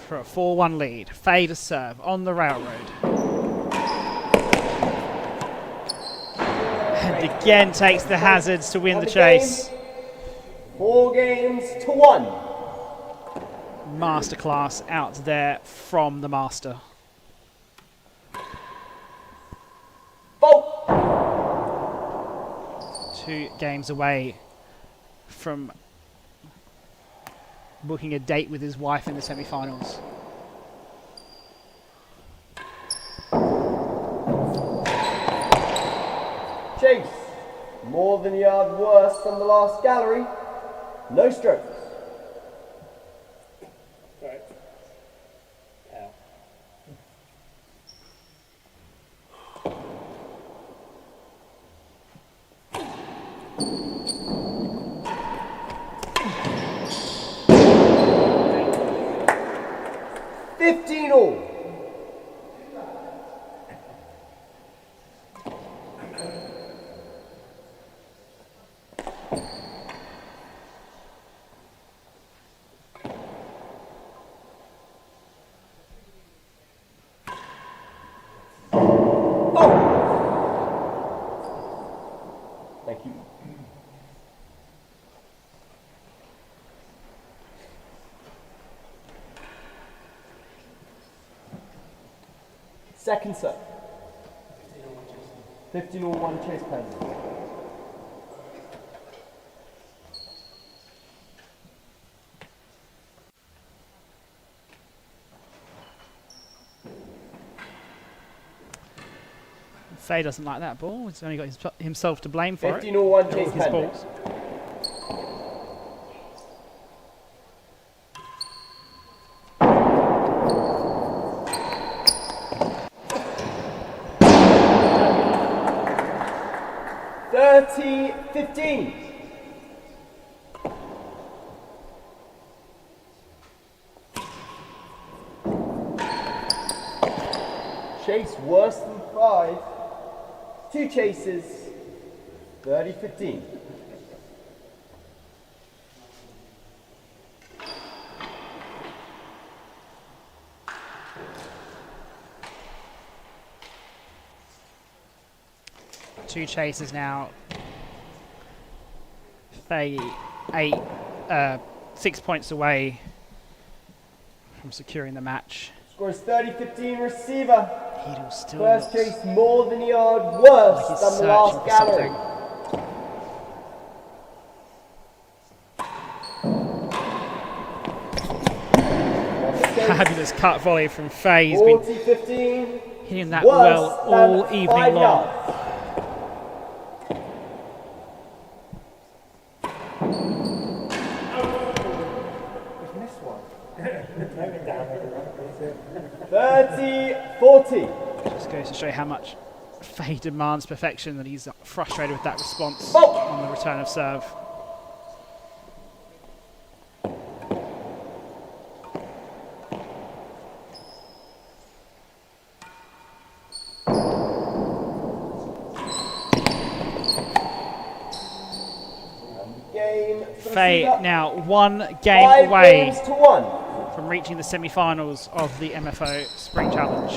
For a 4-1 lead. Fahey to serve on the railroad. And again takes the hazards to win the chase. 4 games to 1. Masterclass out there from the master. Fault. 2 games away from booking a date with his wife in the semi-finals. Chase, more than a yard worse than the last gallery. No strokes. Right. Ow. All. Thank you. Second set. 15-1 chase penalty. Fahey doesn't like that ball. He's only got himself to blame for 15-1 it. chase His penalty. balls. Chase worse than 5. 2 chases, 30-15. Two chases now. Fahey 6 points away from securing the match. Score is 30-15 receiver. Eadle still First looks chase more than a yard worse like he's than the searching last for gallery. something. Fabulous cut volley from Fahey. He's been 40-15. hitting that well all evening long. Missed one. 30-40. Just goes to show how much Fahey demands perfection, that he's frustrated with that response on the return of serve. Fahey now 1 game away from reaching the semi-finals of the MFO Spring Challenge.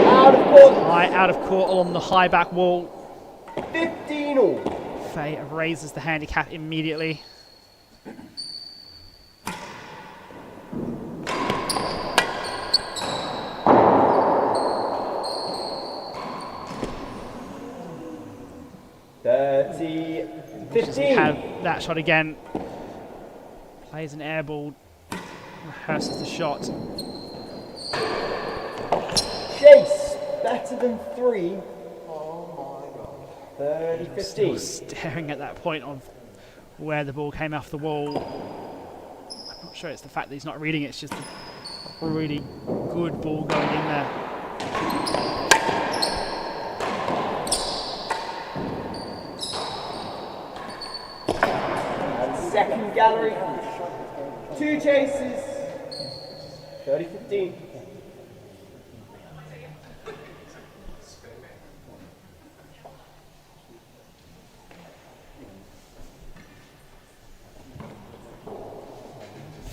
Out of court. High out of court along the high back wall. 15 all. Fahey raises the handicap immediately. Doesn't have that shot again. Plays an air ball. Rehearses the shot. Chase better than 3. Oh my god. 30-15. Still staring at that point of where the ball came off the wall. I'm not sure it's the fact that he's not reading it. It's just a really good ball going in there. Second gallery, 2 chases, 30-15.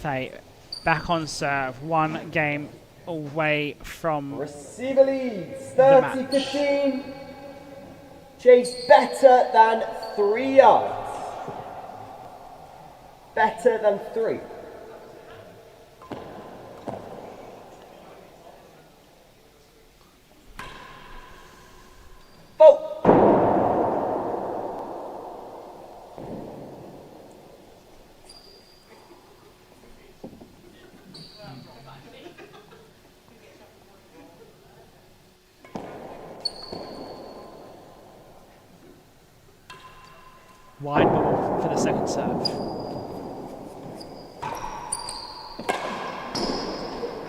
Fahey back on serve, 1 game away from receiver leads, 30-15. Chase better than 3 yards. Better than 3. Vote. Wide ball for the second serve.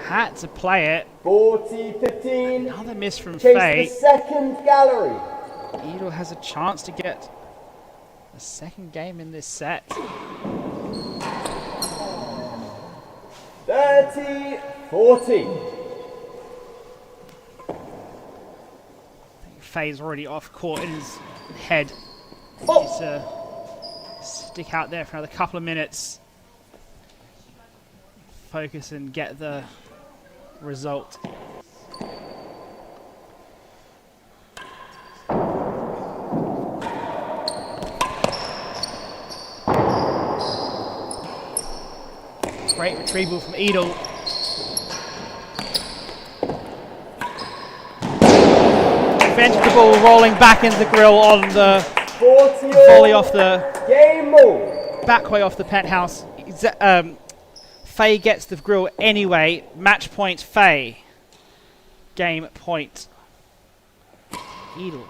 Had to play it. 40-15. Another miss from Chase Fahey. the second gallery. Eadle has a chance to get a second game in this set. 30-40. Fahey's already off court in his head. Needs to stick out there for another couple of minutes. Focus and get the result. Great retrieval from Eadle. Prevented the ball rolling back into the grill on the volley off the back way off the penthouse. Fahey gets the grill anyway. Match point Fahey. Game point Eadle.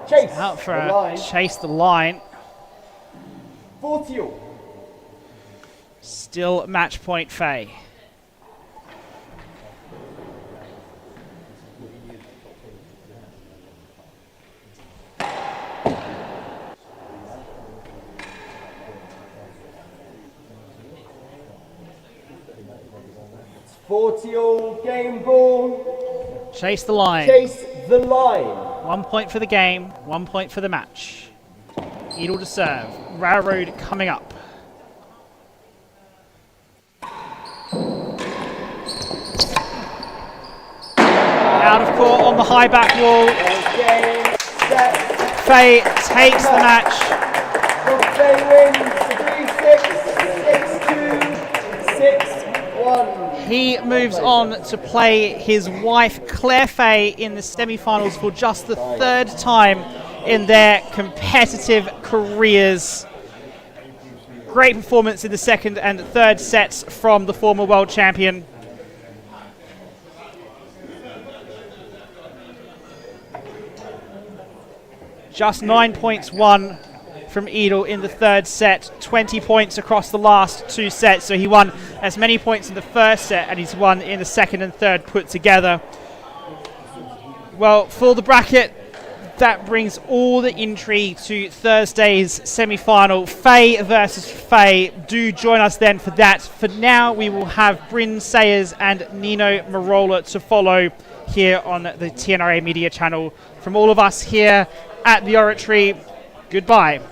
Chase Out for a chase the line. 40 all. Still match point Fahey. 40 all, game ball. Chase the line. Chase the line. 1 point for the game, 1 point for the match. Eadle to serve. Railroad coming up. Out of court on the high back wall. Game, set. Fahey takes the match. Fahey wins 3-6, 6-2, 6-1. He moves on to play his wife Claire Fahey in the semi-finals for just the third time in their competitive careers. Great performance in the second and third sets from the former world champion. Just 9 points won from Eadle in the third set, 20 points across the last 2 sets. So he won as many points in the first set and he's won in the second and third put together. Well, for the bracket, that brings all the intrigue to Thursday's semi-final. Fahey versus Fahey. Do join us then for that. For now, we will have Bryn Sayers and Nino Marola to follow here on the T&RA media channel. From all of us here at the Oratory, goodbye.